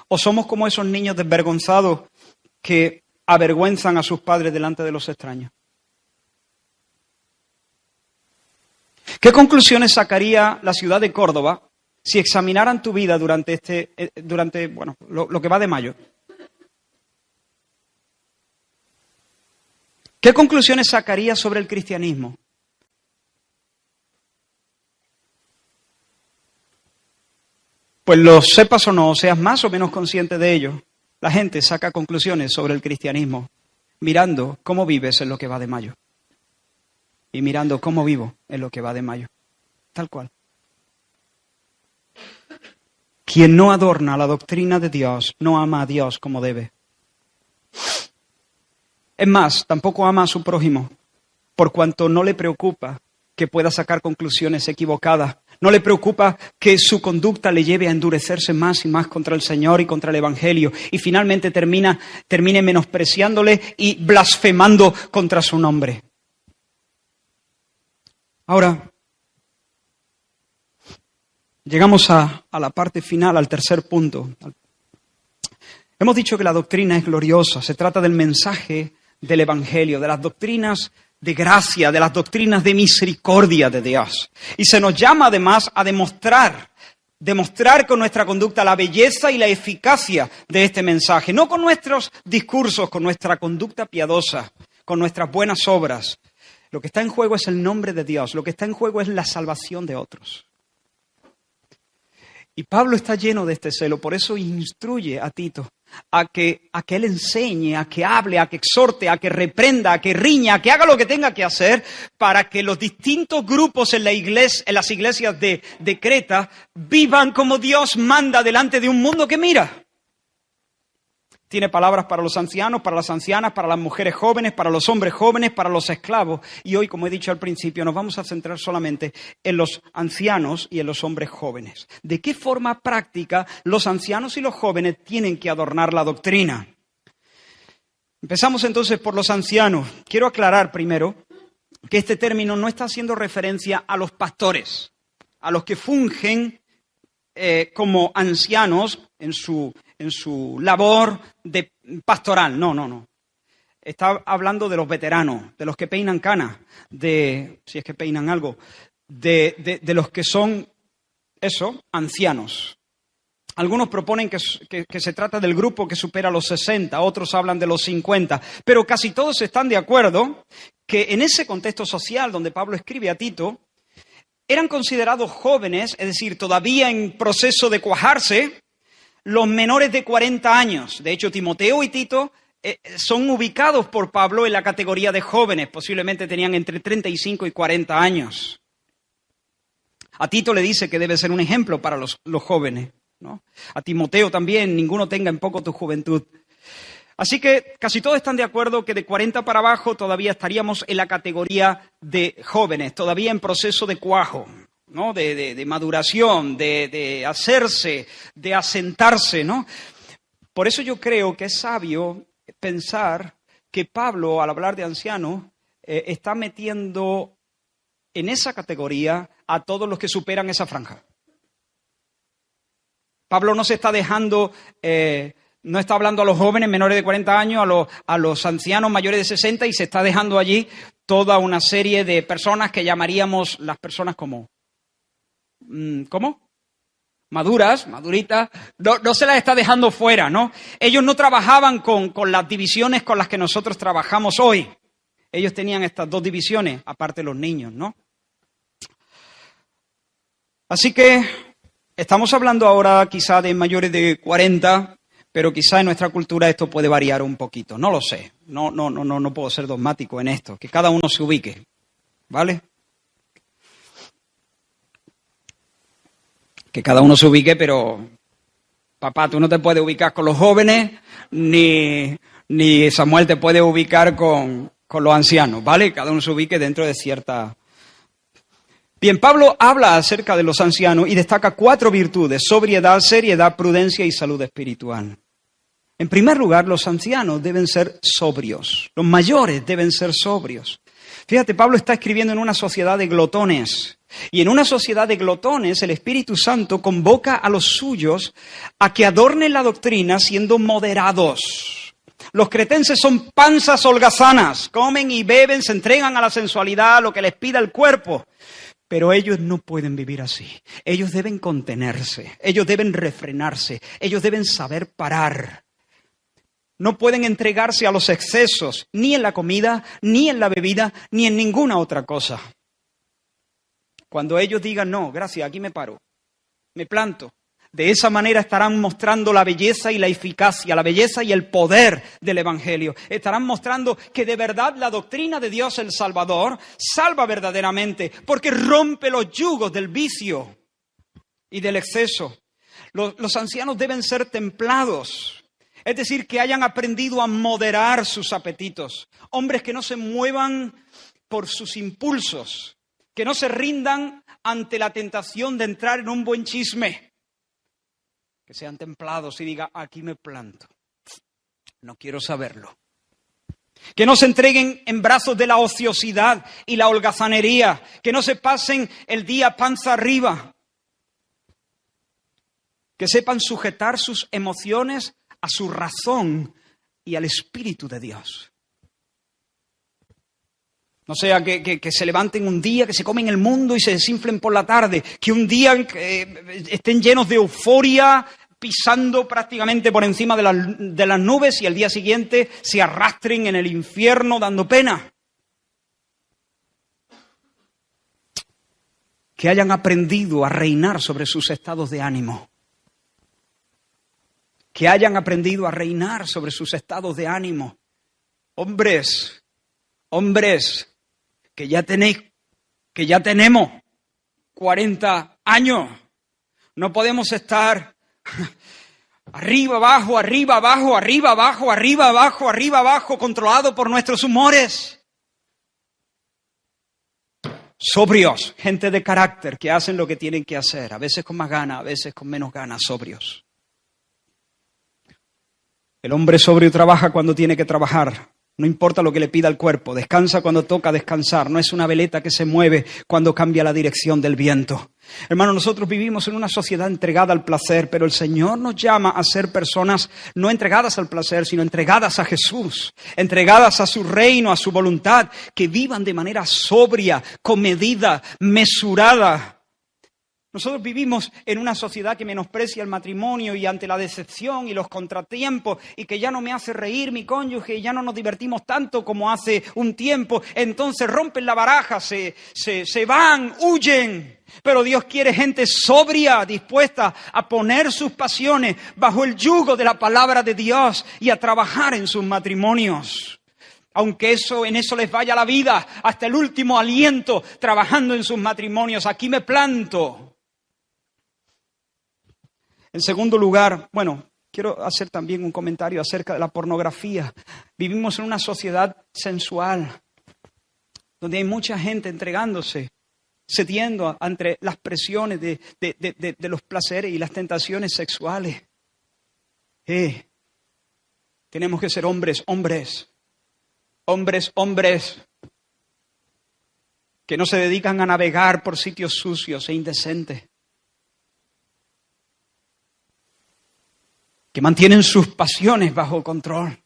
¿O somos como esos niños desvergonzados que avergüenzan a sus padres delante de los extraños? ¿Qué conclusiones sacaría la ciudad de Córdoba si examinaran tu vida durante lo que va de mayo? ¿Qué conclusiones sacaría sobre el cristianismo? Pues lo sepas o no, seas más o menos consciente de ello, la gente saca conclusiones sobre el cristianismo mirando cómo vives en lo que va de mayo. Y mirando cómo vivo en lo que va de mayo. Tal cual. Quien no adorna la doctrina de Dios no ama a Dios como debe. Es más, tampoco ama a su prójimo, por cuanto no le preocupa que pueda sacar conclusiones equivocadas. No le preocupa que su conducta le lleve a endurecerse más y más contra el Señor y contra el Evangelio. Y finalmente termine menospreciándole y blasfemando contra su nombre. Ahora, llegamos a la parte final, al tercer punto. Hemos dicho que la doctrina es gloriosa. Se trata del mensaje del Evangelio, de las doctrinas de gracia, de las doctrinas de misericordia de Dios. Y se nos llama además a demostrar con nuestra conducta la belleza y la eficacia de este mensaje. No con nuestros discursos, con nuestra conducta piadosa, con nuestras buenas obras. Lo que está en juego es el nombre de Dios. Lo que está en juego es la salvación de otros. Y Pablo está lleno de este celo. Por eso instruye a Tito a que él enseñe, a que hable, a que exhorte, a que reprenda, a que riña, a que haga lo que tenga que hacer para que los distintos grupos en las iglesias de Creta vivan como Dios manda delante de un mundo que mira. Tiene palabras para los ancianos, para las ancianas, para las mujeres jóvenes, para los hombres jóvenes, para los esclavos. Y hoy, como he dicho al principio, nos vamos a centrar solamente en los ancianos y en los hombres jóvenes. ¿De qué forma práctica los ancianos y los jóvenes tienen que adornar la doctrina? Empezamos entonces por los ancianos. Quiero aclarar primero que este término no está haciendo referencia a los pastores, a los que fungen como ancianos en su labor de pastoral. No. Está hablando de los veteranos, de los que peinan canas, si es que peinan algo, de los que son, ancianos. Algunos proponen que se trata del grupo que supera los 60, otros hablan de los 50, pero casi todos están de acuerdo que en ese contexto social donde Pablo escribe a Tito, eran considerados jóvenes, es decir, todavía en proceso de cuajarse, los menores de 40 años. De hecho, Timoteo y Tito son ubicados por Pablo en la categoría de jóvenes. Posiblemente tenían entre 35 y 40 años. A Tito le dice que debe ser un ejemplo para los jóvenes, ¿no? A Timoteo también, ninguno tenga en poco tu juventud. Así que casi todos están de acuerdo que de 40 para abajo todavía estaríamos en la categoría de jóvenes, todavía en proceso de cuajo, ¿no? De maduración, de hacerse, de asentarse, ¿no? Por eso yo creo que es sabio pensar que Pablo, al hablar de ancianos, está metiendo en esa categoría a todos los que superan esa franja. Pablo no se está dejando... no está hablando a los jóvenes menores de 40 años, a los ancianos mayores de 60 y se está dejando allí toda una serie de personas que llamaríamos las personas como... ¿Cómo? Maduritas. No se las está dejando fuera, ¿no? Ellos no trabajaban con las divisiones con las que nosotros trabajamos hoy. Ellos tenían estas dos divisiones, aparte de los niños, ¿no? Así que estamos hablando ahora quizá de mayores de 40... pero quizá en nuestra cultura esto puede variar un poquito. No lo sé. No puedo ser dogmático en esto. Que cada uno se ubique. ¿Vale? Que cada uno se ubique, pero... Papá, tú no te puedes ubicar con los jóvenes, ni Samuel te puede ubicar con los ancianos. ¿Vale? Cada uno se ubique dentro de cierta... Bien, Pablo habla acerca de los ancianos y destaca 4 virtudes: sobriedad, seriedad, prudencia y salud espiritual. En primer lugar, los ancianos deben ser sobrios. Los mayores deben ser sobrios. Fíjate, Pablo está escribiendo en una sociedad de glotones. Y en una sociedad de glotones, el Espíritu Santo convoca a los suyos a que adornen la doctrina siendo moderados. Los cretenses son panzas holgazanas, comen y beben, se entregan a la sensualidad, a lo que les pida el cuerpo. Pero ellos no pueden vivir así. Ellos deben contenerse, ellos deben refrenarse, ellos deben saber parar. No pueden entregarse a los excesos, ni en la comida, ni en la bebida, ni en ninguna otra cosa. Cuando ellos digan, no, gracias, aquí me paro, me planto. De esa manera estarán mostrando la belleza y la eficacia, la belleza y el poder del Evangelio. Estarán mostrando que de verdad la doctrina de Dios el Salvador salva verdaderamente, porque rompe los yugos del vicio y del exceso. Los ancianos deben ser templados, es decir, que hayan aprendido a moderar sus apetitos. Hombres que no se muevan por sus impulsos, que no se rindan ante la tentación de entrar en un buen chisme. Que sean templados y digan, aquí me planto, no quiero saberlo. Que no se entreguen en brazos de la ociosidad y la holgazanería, que no se pasen el día panza arriba. Que sepan sujetar sus emociones a su razón y al Espíritu de Dios. No sea que se levanten un día, que se comen el mundo y se desinflen por la tarde. Que un día estén llenos de euforia, pisando prácticamente por encima de las nubes y al día siguiente se arrastren en el infierno dando pena. Que hayan aprendido a reinar sobre sus estados de ánimo. Que hayan aprendido a reinar sobre sus estados de ánimo. Hombres, que ya tenemos 40 años. No podemos estar arriba, abajo, arriba, abajo, arriba, abajo, arriba, abajo, arriba, abajo, controlado por nuestros humores. Sobrios, gente de carácter que hacen lo que tienen que hacer, a veces con más ganas, a veces con menos ganas, sobrios. El hombre sobrio trabaja cuando tiene que trabajar. No importa lo que le pida el cuerpo, descansa cuando toca descansar. No es una veleta que se mueve cuando cambia la dirección del viento. Hermano, nosotros vivimos en una sociedad entregada al placer, pero el Señor nos llama a ser personas no entregadas al placer, sino entregadas a Jesús, entregadas a su reino, a su voluntad, que vivan de manera sobria, comedida, mesurada. Nosotros vivimos en una sociedad que menosprecia el matrimonio y ante la decepción y los contratiempos y que ya no me hace reír mi cónyuge y ya no nos divertimos tanto como hace un tiempo. Entonces rompen la baraja, se van, huyen. Pero Dios quiere gente sobria, dispuesta a poner sus pasiones bajo el yugo de la palabra de Dios y a trabajar en sus matrimonios. Aunque en eso les vaya la vida, hasta el último aliento, trabajando en sus matrimonios. Aquí me planto. En segundo lugar, quiero hacer también un comentario acerca de la pornografía. Vivimos en una sociedad sensual, donde hay mucha gente entregándose, cediendo ante las presiones de los placeres y las tentaciones sexuales. Tenemos que ser hombres, que no se dedican a navegar por sitios sucios e indecentes. Que mantienen sus pasiones bajo control.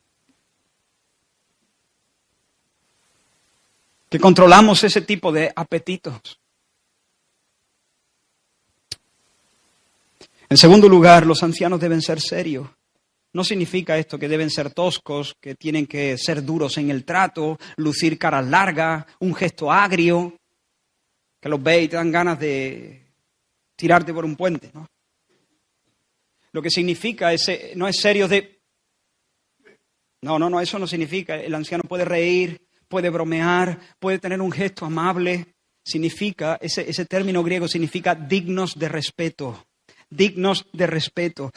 Que controlamos ese tipo de apetitos. En segundo lugar, los ancianos deben ser serios. No significa esto que deben ser toscos, que tienen que ser duros en el trato, lucir caras largas, un gesto agrio, que los ves y te dan ganas de tirarte por un puente, ¿no? Lo que significa no es serio de... No, eso no significa. El anciano puede reír, puede bromear, puede tener un gesto amable. Significa, ese término griego significa dignos de respeto. Dignos de respeto.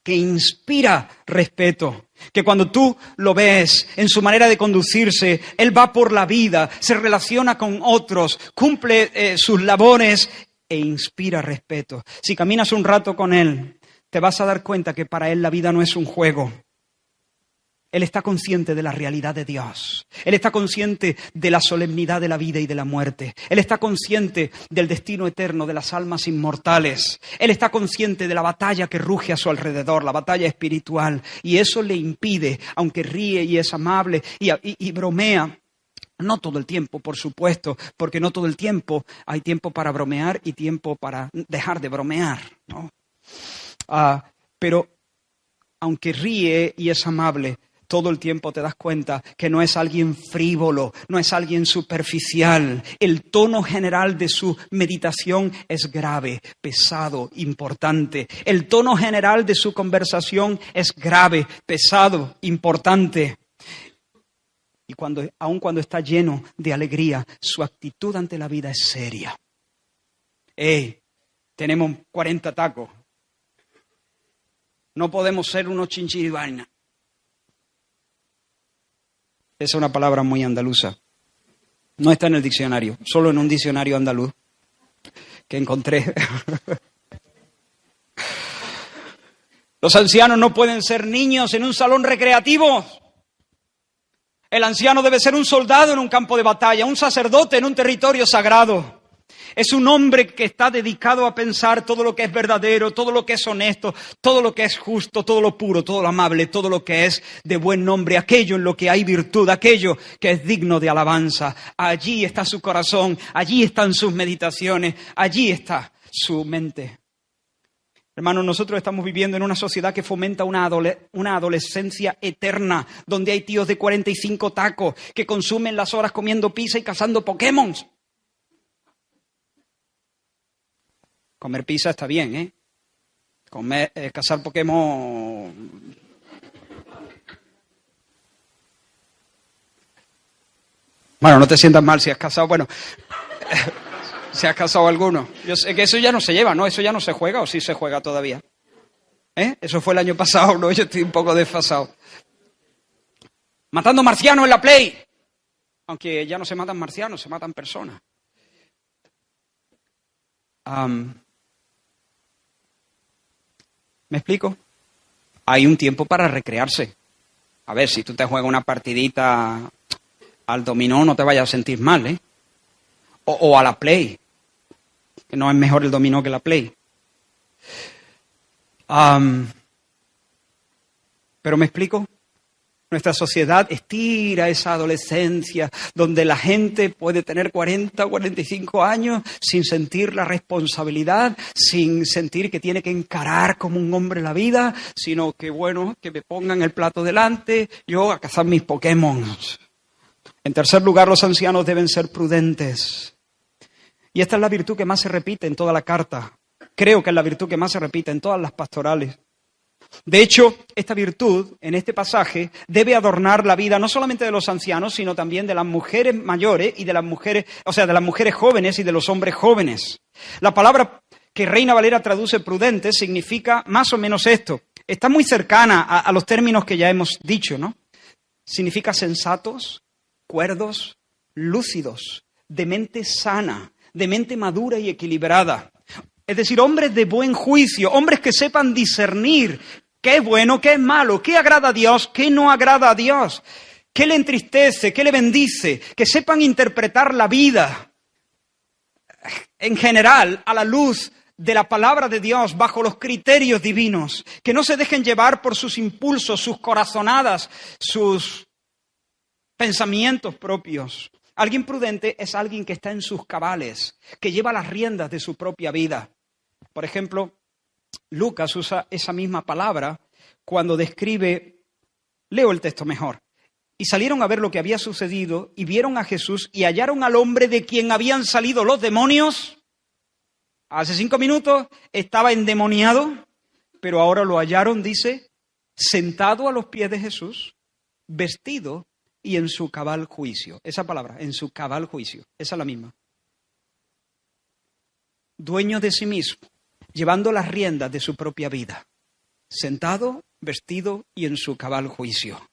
Que inspira respeto. Que cuando tú lo ves en su manera de conducirse, él va por la vida, se relaciona con otros, cumple sus labores e inspira respeto. Si caminas un rato con él, te vas a dar cuenta que para él la vida no es un juego. Él está consciente de la realidad de Dios. Él está consciente de la solemnidad de la vida y de la muerte. Él está consciente del destino eterno de las almas inmortales. Él está consciente de la batalla que ruge a su alrededor, la batalla espiritual. Y eso le impide, aunque ríe y es amable y bromea, no todo el tiempo, por supuesto, porque no todo el tiempo hay tiempo para bromear y tiempo para dejar de bromear, ¿no? Pero aunque ríe y es amable, todo el tiempo te das cuenta que no es alguien frívolo, no es alguien superficial. El tono general de su meditación es grave, pesado, importante. El tono general de su conversación es grave, pesado, importante. Y aun cuando está lleno de alegría, su actitud ante la vida es seria. Tenemos 40 tacos. No podemos ser unos chinchiribaina. Esa es una palabra muy andaluza. No está en el diccionario, solo en un diccionario andaluz que encontré. Los ancianos no pueden ser niños en un salón recreativo. El anciano debe ser un soldado en un campo de batalla, un sacerdote en un territorio sagrado. Es un hombre que está dedicado a pensar todo lo que es verdadero, todo lo que es honesto, todo lo que es justo, todo lo puro, todo lo amable, todo lo que es de buen nombre, aquello en lo que hay virtud, aquello que es digno de alabanza. Allí está su corazón, allí están sus meditaciones, allí está su mente. Hermanos, nosotros estamos viviendo en una sociedad que fomenta una adolescencia eterna, donde hay tíos de 45 tacos que consumen las horas comiendo pizza y cazando Pokémon. Comer pizza está bien, ¿eh? Cazar Pokémon... Bueno, no te sientas mal si has cazado, bueno... si has cazado alguno. Yo sé que eso ya no se lleva, ¿no? Eso ya no se juega, ¿o sí se juega todavía? Eso fue el año pasado, ¿no? Yo estoy un poco desfasado. Matando marcianos en la Play. Aunque ya no se matan marcianos, se matan personas. ¿Me explico? Hay un tiempo para recrearse. A ver, si tú te juegas una partidita al dominó, no te vayas a sentir mal, ¿eh? O a la Play, que no es mejor el dominó que la Play. ¿Pero me explico? Nuestra sociedad estira esa adolescencia donde la gente puede tener 40, 45 años sin sentir la responsabilidad, sin sentir que tiene que encarar como un hombre la vida, sino que, bueno, que me pongan el plato delante, yo a cazar mis Pokémon. En tercer lugar, los ancianos deben ser prudentes. Y esta es la virtud que más se repite en toda la carta. Creo que es la virtud que más se repite en todas las pastorales. De hecho, esta virtud, en este pasaje, debe adornar la vida no solamente de los ancianos, sino también de las mujeres mayores y de las mujeres, de las mujeres jóvenes y de los hombres jóvenes. La palabra que Reina Valera traduce prudente significa más o menos esto. Está muy cercana a los términos que ya hemos dicho, ¿no? Significa sensatos, cuerdos, lúcidos, de mente sana, de mente madura y equilibrada. Es decir, hombres de buen juicio, hombres que sepan discernir qué es bueno, qué es malo, qué agrada a Dios, qué no agrada a Dios, qué le entristece, qué le bendice, que sepan interpretar la vida en general a la luz de la palabra de Dios bajo los criterios divinos, que no se dejen llevar por sus impulsos, sus corazonadas, sus pensamientos propios. Alguien prudente es alguien que está en sus cabales, que lleva las riendas de su propia vida. Por ejemplo, Lucas usa esa misma palabra cuando describe, leo el texto mejor, y salieron a ver lo que había sucedido y vieron a Jesús y hallaron al hombre de quien habían salido los demonios. Hace 5 minutos estaba endemoniado, pero ahora lo hallaron, dice, sentado a los pies de Jesús, vestido y en su cabal juicio. Esa palabra, en su cabal juicio, esa es la misma. Dueño de sí mismo, llevando las riendas de su propia vida, sentado, vestido y en su cabal juicio.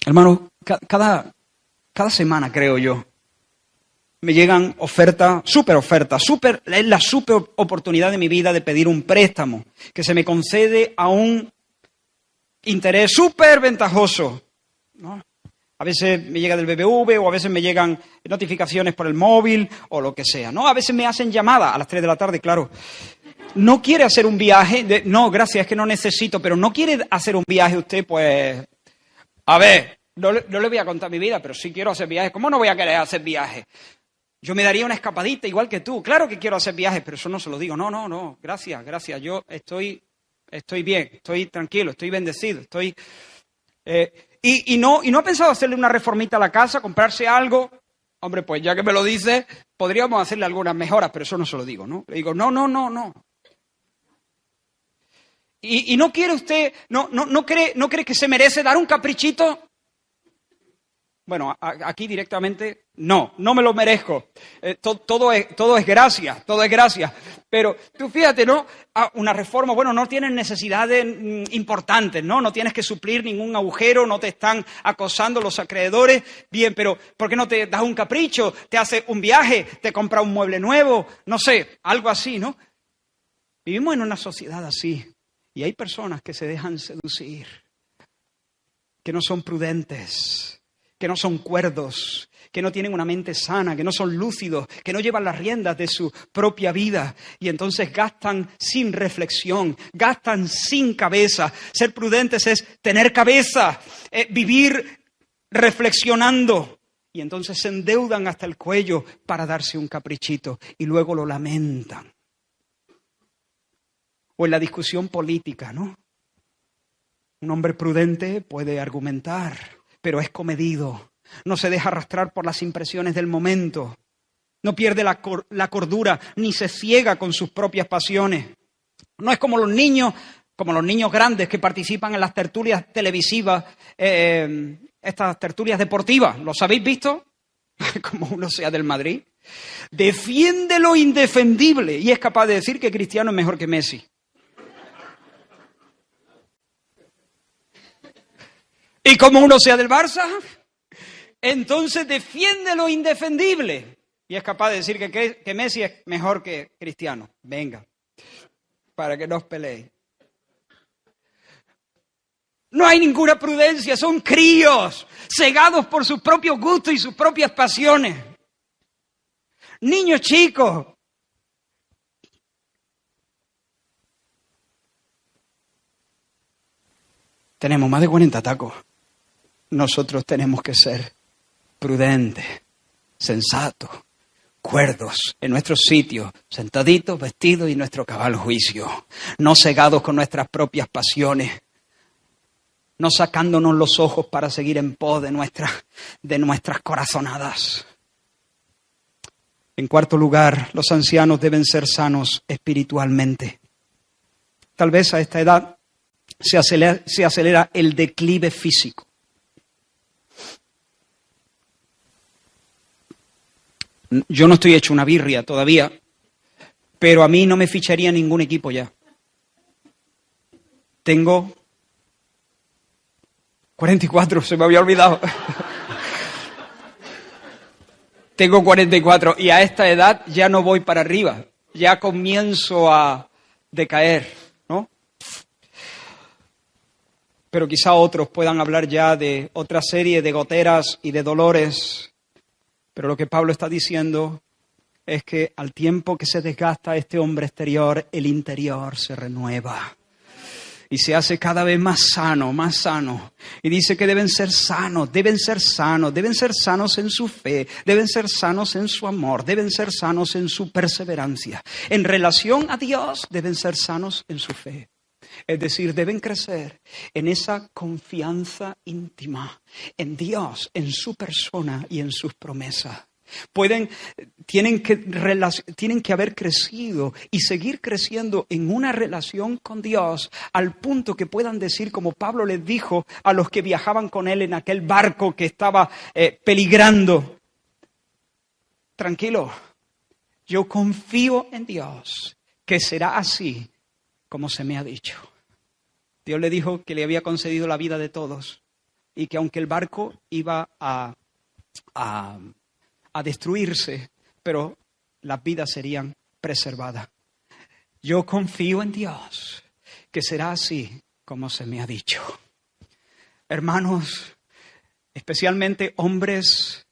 Hermano, cada semana, creo yo, me llegan ofertas, es la súper oportunidad de mi vida de pedir un préstamo que se me concede a un interés súper ventajoso, ¿no? A veces me llega del BBV o a veces me llegan notificaciones por el móvil o lo que sea, ¿no? A veces me hacen llamada a las 3 de la tarde, claro. ¿No quiere hacer un viaje? No, gracias, es que no necesito, pero ¿no quiere hacer un viaje usted? Pues, a ver, no le voy a contar mi vida, pero sí quiero hacer viajes. ¿Cómo no voy a querer hacer viajes? Yo me daría una escapadita igual que tú. Claro que quiero hacer viajes, pero eso no se lo digo. No, gracias. Yo estoy bien, estoy tranquilo, estoy bendecido, estoy... ¿Y no ha pensado hacerle una reformita a la casa, comprarse algo? Hombre, pues ya que me lo dice, podríamos hacerle algunas mejoras, pero eso no se lo digo, ¿no? Le digo, no. ¿Y no quiere usted, no cree que se merece dar un caprichito? Bueno, aquí directamente, no me lo merezco. Todo es gracia. Pero tú fíjate, ¿no? Una reforma, bueno, no tienes necesidades importantes, ¿no? No tienes que suplir ningún agujero, no te están acosando los acreedores. Bien, pero ¿por qué no te das un capricho? Te haces un viaje, te compras un mueble nuevo, no sé, algo así, ¿no? Vivimos en una sociedad así y hay personas que se dejan seducir, que no son prudentes, que no son cuerdos, que no tienen una mente sana, que no son lúcidos, que no llevan las riendas de su propia vida y entonces gastan sin reflexión, gastan sin cabeza. Ser prudentes es tener cabeza, vivir reflexionando y entonces se endeudan hasta el cuello para darse un caprichito y luego lo lamentan. O en la discusión política, ¿no? Un hombre prudente puede argumentar, pero es comedido, no se deja arrastrar por las impresiones del momento, no pierde la cordura ni se ciega con sus propias pasiones. No es como los niños grandes que participan en las tertulias televisivas, estas tertulias deportivas. ¿Los habéis visto? Como uno sea del Madrid. Defiende lo indefendible y es capaz de decir que Cristiano es mejor que Messi. Y como uno sea del Barça, entonces defiende lo indefendible. Y es capaz de decir que Messi es mejor que Cristiano. Venga, para que no os peleéis. No hay ninguna prudencia, son críos, cegados por sus propios gustos y sus propias pasiones. Niños chicos. Tenemos más de 40 tacos. Nosotros tenemos que ser prudentes, sensatos, cuerdos, en nuestros sitios, sentaditos, vestidos y nuestro cabal juicio, no cegados con nuestras propias pasiones, no sacándonos los ojos para seguir en pos de nuestras corazonadas. En cuarto lugar, los ancianos deben ser sanos espiritualmente. Tal vez a esta edad se acelera el declive físico. Yo no estoy hecho una birria todavía, pero a mí no me ficharía ningún equipo ya. Tengo 44, se me había olvidado. Tengo 44 y a esta edad ya no voy para arriba, ya comienzo a decaer, ¿no? Pero quizá otros puedan hablar ya de otra serie de goteras y de dolores. Pero lo que Pablo está diciendo es que al tiempo que se desgasta este hombre exterior, el interior se renueva. Y se hace cada vez más sano, más sano. Y dice que deben ser sanos en su fe, deben ser sanos en su amor, deben ser sanos en su perseverancia. En relación a Dios, deben ser sanos en su fe. Es decir, deben crecer en esa confianza íntima en Dios, en su persona y en sus promesas. Tienen que haber crecido y seguir creciendo en una relación con Dios al punto que puedan decir, como Pablo les dijo a los que viajaban con él en aquel barco que estaba peligrando: tranquilo, yo confío en Dios, que será así como se me ha dicho. Dios le dijo que le había concedido la vida de todos y que aunque el barco iba a destruirse, pero las vidas serían preservadas. Yo confío en Dios, que será así como se me ha dicho. Hermanos, especialmente hombres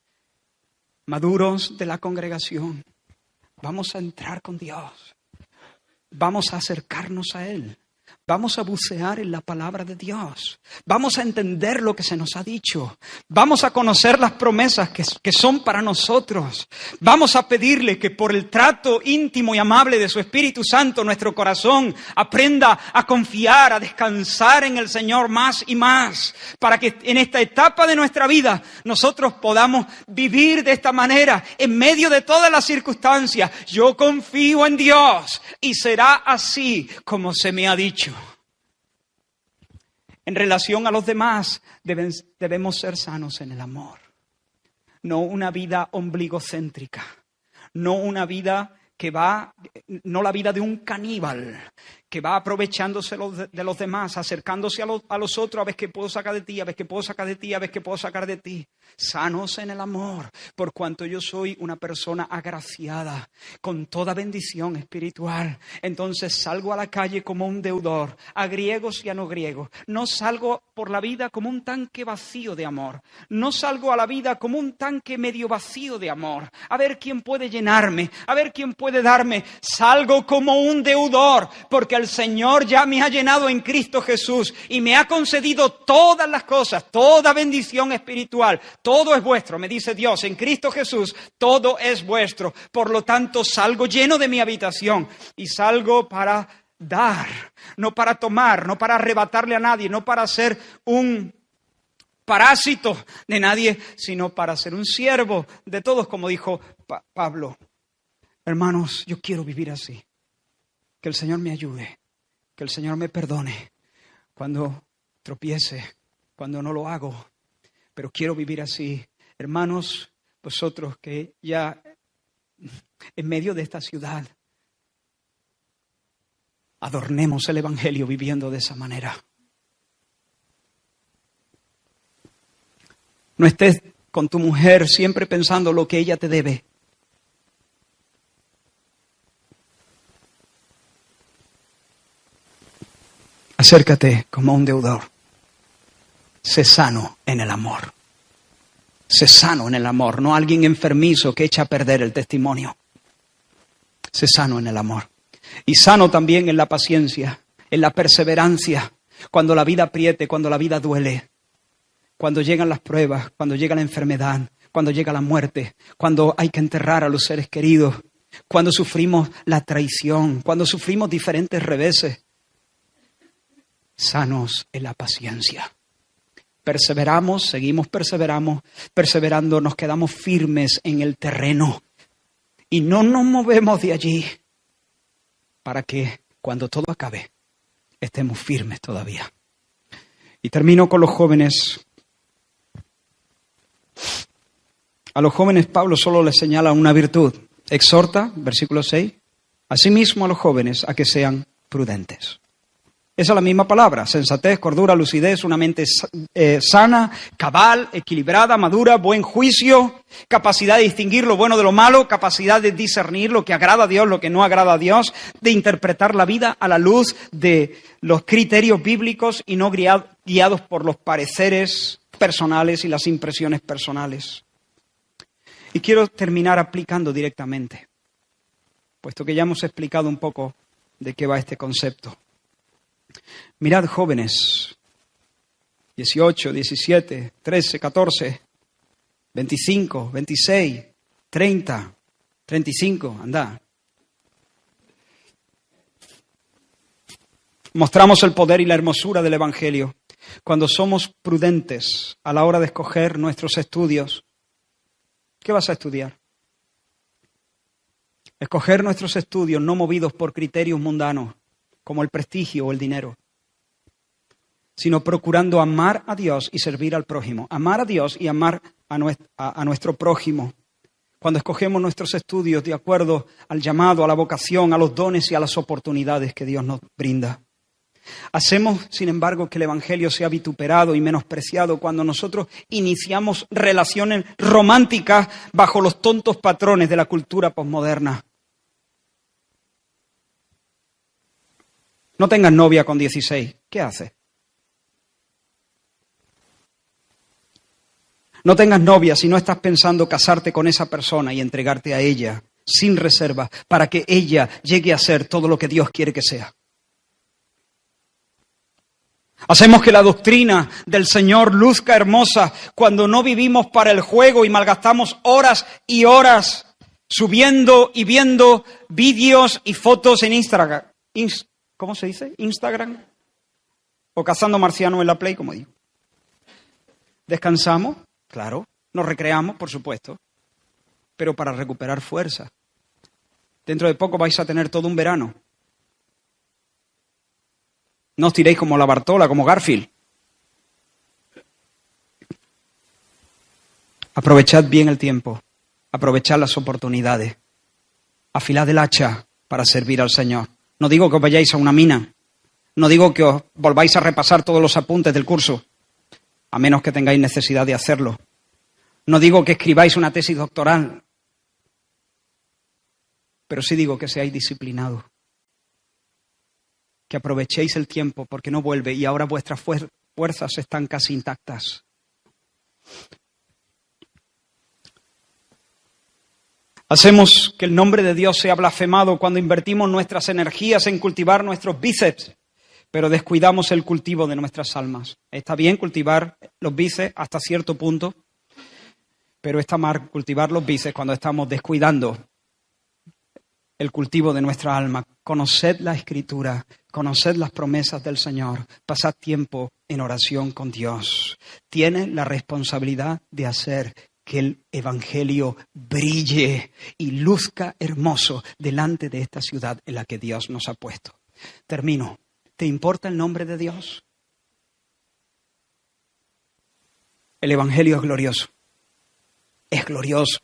maduros de la congregación, vamos a entrar con Dios. Vamos a acercarnos a Él. Vamos a bucear en la palabra de Dios. Vamos a entender lo que se nos ha dicho. Vamos a conocer las promesas que son para nosotros. Vamos a pedirle que por el trato íntimo y amable de su Espíritu Santo, nuestro corazón aprenda a confiar, a descansar en el Señor más y más. Para que en esta etapa de nuestra vida nosotros podamos vivir de esta manera en medio de todas las circunstancias. Yo confío en Dios y será así como se me ha dicho. En relación a los demás, debemos ser sanos en el amor. No una vida ombligocéntrica. No una vida no la vida de un caníbal, que va aprovechándose de los demás, acercándose a los otros, a ver qué puedo sacar de ti, a ver qué puedo sacar de ti, a ver qué puedo sacar de ti. Sanos en el amor, por cuanto yo soy una persona agraciada, con toda bendición espiritual. Entonces salgo a la calle como un deudor, a griegos y a no griegos. No salgo por la vida como un tanque vacío de amor. No salgo a la vida como un tanque medio vacío de amor. A ver quién puede llenarme, a ver quién puede darme. Salgo como un deudor, porque el Señor ya me ha llenado en Cristo Jesús y me ha concedido todas las cosas, toda bendición espiritual. Todo es vuestro, me dice Dios, en Cristo Jesús todo es vuestro. Por lo tanto, salgo lleno de mi habitación y salgo para dar, no para tomar, no para arrebatarle a nadie, no para ser un parásito de nadie, sino para ser un siervo de todos, como dijo Pablo. Hermanos, yo quiero vivir así. Que el Señor me ayude, que el Señor me perdone cuando tropiece, cuando no lo hago. Pero quiero vivir así. Hermanos, vosotros que ya en medio de esta ciudad adornemos el Evangelio viviendo de esa manera. No estés con tu mujer siempre pensando lo que ella te debe. Acércate como un deudor. Sé sano en el amor. Sé sano en el amor, no alguien enfermizo que echa a perder el testimonio. Sé sano en el amor. Y sano también en la paciencia, en la perseverancia, cuando la vida apriete, cuando la vida duele, cuando llegan las pruebas, cuando llega la enfermedad, cuando llega la muerte, cuando hay que enterrar a los seres queridos, cuando sufrimos la traición, cuando sufrimos diferentes reveses. Sanos en la paciencia. Perseveramos, seguimos perseverando, nos quedamos firmes en el terreno y no nos movemos de allí para que cuando todo acabe estemos firmes todavía. Y termino con los jóvenes. A los jóvenes Pablo solo les señala una virtud. Exhorta, versículo 6, asimismo a los jóvenes a que sean prudentes. Esa es la misma palabra, sensatez, cordura, lucidez, una mente sana, cabal, equilibrada, madura, buen juicio, capacidad de distinguir lo bueno de lo malo, capacidad de discernir lo que agrada a Dios, lo que no agrada a Dios, de interpretar la vida a la luz de los criterios bíblicos y no guiados por los pareceres personales y las impresiones personales. Y quiero terminar aplicando directamente, puesto que ya hemos explicado un poco de qué va este concepto. Mirad, jóvenes, 18, 17, 13, 14, 25, 26, 30, 35, andad. Mostramos el poder y la hermosura del Evangelio cuando somos prudentes a la hora de escoger nuestros estudios. ¿Qué vas a estudiar? Escoger nuestros estudios no movidos por criterios mundanos, como el prestigio o el dinero, sino procurando amar a Dios y servir al prójimo. Amar a Dios y amar a nuestro prójimo. Cuando escogemos nuestros estudios de acuerdo al llamado, a la vocación, a los dones y a las oportunidades que Dios nos brinda. Hacemos, sin embargo, que el Evangelio sea vituperado y menospreciado cuando nosotros iniciamos relaciones románticas bajo los tontos patrones de la cultura posmoderna. No tengas novia con 16. ¿Qué haces? No tengas novia si no estás pensando casarte con esa persona y entregarte a ella sin reserva para que ella llegue a ser todo lo que Dios quiere que sea. Hacemos que la doctrina del Señor luzca hermosa cuando no vivimos para el juego y malgastamos horas y horas subiendo y viendo vídeos y fotos en Instagram. ¿Cómo se dice? ¿Instagram? O cazando marcianos en la Play, como digo. ¿Descansamos? Claro. Nos recreamos, por supuesto. Pero para recuperar fuerza. Dentro de poco vais a tener todo un verano. No os tiréis como la Bartola, como Garfield. Aprovechad bien el tiempo. Aprovechad las oportunidades. Afilad el hacha para servir al Señor. No digo que os vayáis a una mina. No digo que os volváis a repasar todos los apuntes del curso, a menos que tengáis necesidad de hacerlo. No digo que escribáis una tesis doctoral, pero sí digo que seáis disciplinados. Que aprovechéis el tiempo porque no vuelve y ahora vuestras fuerzas están casi intactas. Hacemos que el nombre de Dios sea blasfemado cuando invertimos nuestras energías en cultivar nuestros bíceps, pero descuidamos el cultivo de nuestras almas. Está bien cultivar los bíceps hasta cierto punto, pero está mal cultivar los bíceps cuando estamos descuidando el cultivo de nuestra alma. Conoced la Escritura, conoced las promesas del Señor, pasad tiempo en oración con Dios. Tienes la responsabilidad de hacer que el Evangelio brille y luzca hermoso delante de esta ciudad en la que Dios nos ha puesto. Termino. ¿Te importa el nombre de Dios? El Evangelio es glorioso. Es glorioso.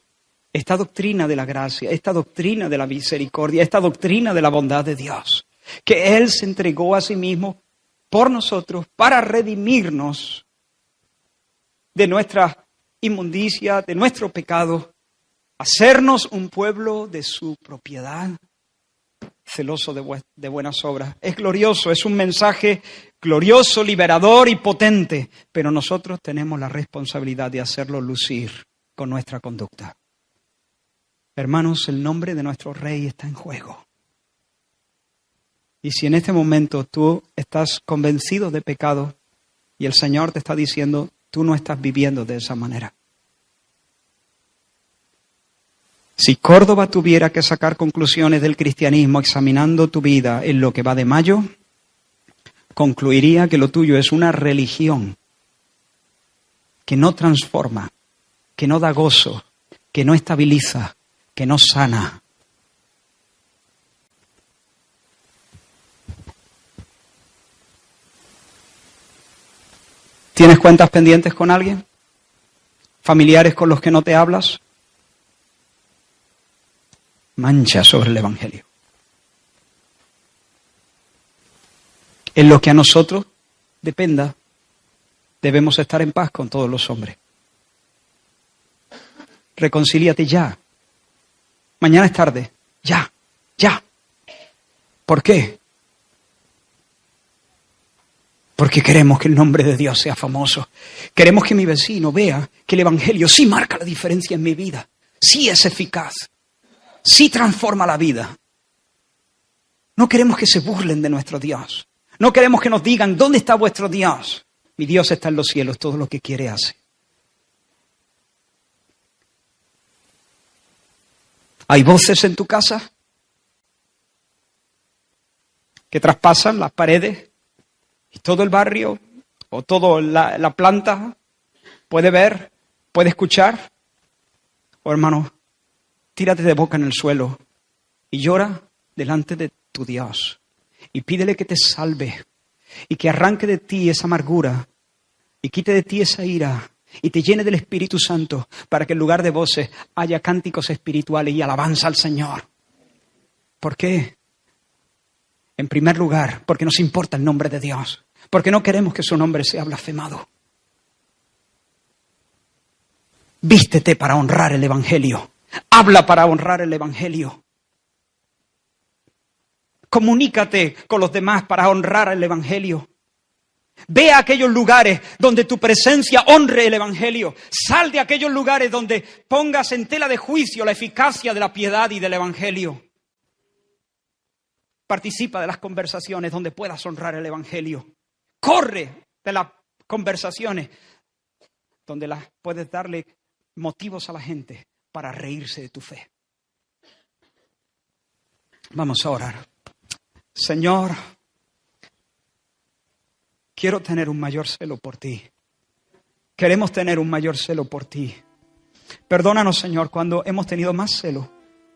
Esta doctrina de la gracia, esta doctrina de la misericordia, esta doctrina de la bondad de Dios, que Él se entregó a sí mismo por nosotros para redimirnos de nuestra inmundicia, de nuestro pecado, hacernos un pueblo de su propiedad, celoso de buenas obras. Es glorioso, es un mensaje glorioso, liberador y potente, pero nosotros tenemos la responsabilidad de hacerlo lucir con nuestra conducta. Hermanos, el nombre de nuestro Rey está en juego. Y si en este momento tú estás convencido de pecado y el Señor te está diciendo, tú no estás viviendo de esa manera. Si Córdoba tuviera que sacar conclusiones del cristianismo examinando tu vida en lo que va de mayo, concluiría que lo tuyo es una religión que no transforma, que no da gozo, que no estabiliza, que no sana. ¿Tienes cuentas pendientes con alguien? ¿Familiares con los que no te hablas? Mancha sobre el Evangelio. En lo que a nosotros dependa, debemos estar en paz con todos los hombres. Reconcíliate ya. Mañana es tarde. Ya. ¿Por qué? Porque queremos que el nombre de Dios sea famoso. Queremos que mi vecino vea que el Evangelio sí marca la diferencia en mi vida. Sí es eficaz. Sí transforma la vida. No queremos que se burlen de nuestro Dios. No queremos que nos digan, ¿dónde está vuestro Dios? Mi Dios está en los cielos, todo lo que quiere hace. ¿Hay voces en tu casa que traspasan las paredes y todo el barrio o toda la planta puede ver, puede escuchar? Oh, hermano, tírate de boca en el suelo y llora delante de tu Dios y pídele que te salve y que arranque de ti esa amargura y quite de ti esa ira y te llene del Espíritu Santo para que en lugar de voces haya cánticos espirituales y alabanza al Señor. ¿Por qué? En primer lugar, porque nos importa el nombre de Dios, porque no queremos que su nombre sea blasfemado. Vístete para honrar el Evangelio. Habla para honrar el Evangelio. Comunícate con los demás para honrar el Evangelio. Ve a aquellos lugares donde tu presencia honre el Evangelio. Sal de aquellos lugares donde pongas en tela de juicio la eficacia de la piedad y del Evangelio. Participa de las conversaciones donde puedas honrar el Evangelio. Corre de las conversaciones donde puedes darle motivos a la gente para reírse de tu fe. Vamos a orar. Señor, quiero tener un mayor celo por ti. Queremos tener un mayor celo por ti. Perdónanos, Señor, cuando hemos tenido más celo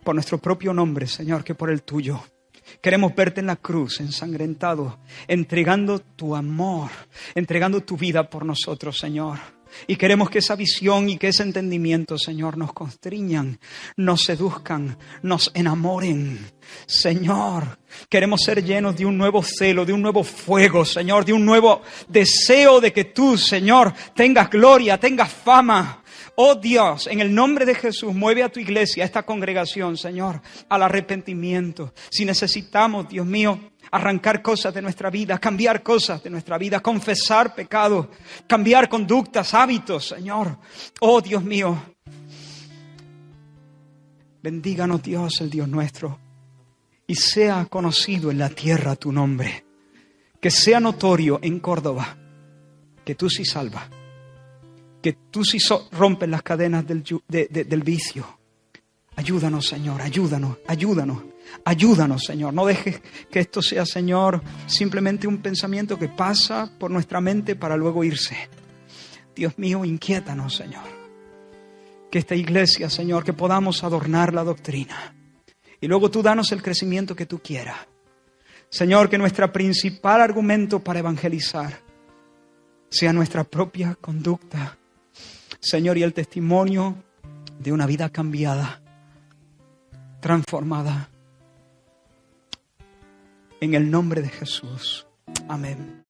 por nuestro propio nombre, Señor, que por el tuyo. Queremos verte en la cruz, ensangrentado, entregando tu amor, entregando tu vida por nosotros, Señor. Y queremos que esa visión y que ese entendimiento, Señor, nos constriñan, nos seduzcan, nos enamoren. Señor, queremos ser llenos de un nuevo celo, de un nuevo fuego, Señor, de un nuevo deseo de que tú, Señor, tengas gloria, tengas fama. Oh Dios, en el nombre de Jesús, mueve a tu iglesia, a esta congregación, Señor, al arrepentimiento. Si necesitamos, Dios mío, arrancar cosas de nuestra vida, cambiar cosas de nuestra vida, confesar pecados, cambiar conductas, hábitos, Señor. Oh Dios mío, bendíganos Dios, el Dios nuestro, y sea conocido en la tierra tu nombre. Que sea notorio en Córdoba que tú sí salvas. Que tú sí rompes las cadenas del vicio. Ayúdanos, Señor, ayúdanos, Señor. No dejes que esto sea, Señor, simplemente un pensamiento que pasa por nuestra mente para luego irse. Dios mío, inquiétanos, Señor. Que esta iglesia, Señor, que podamos adornar la doctrina. Y luego tú danos el crecimiento que tú quieras. Señor, que nuestro principal argumento para evangelizar sea nuestra propia conducta. Señor, y el testimonio de una vida cambiada, transformada. En el nombre de Jesús. Amén.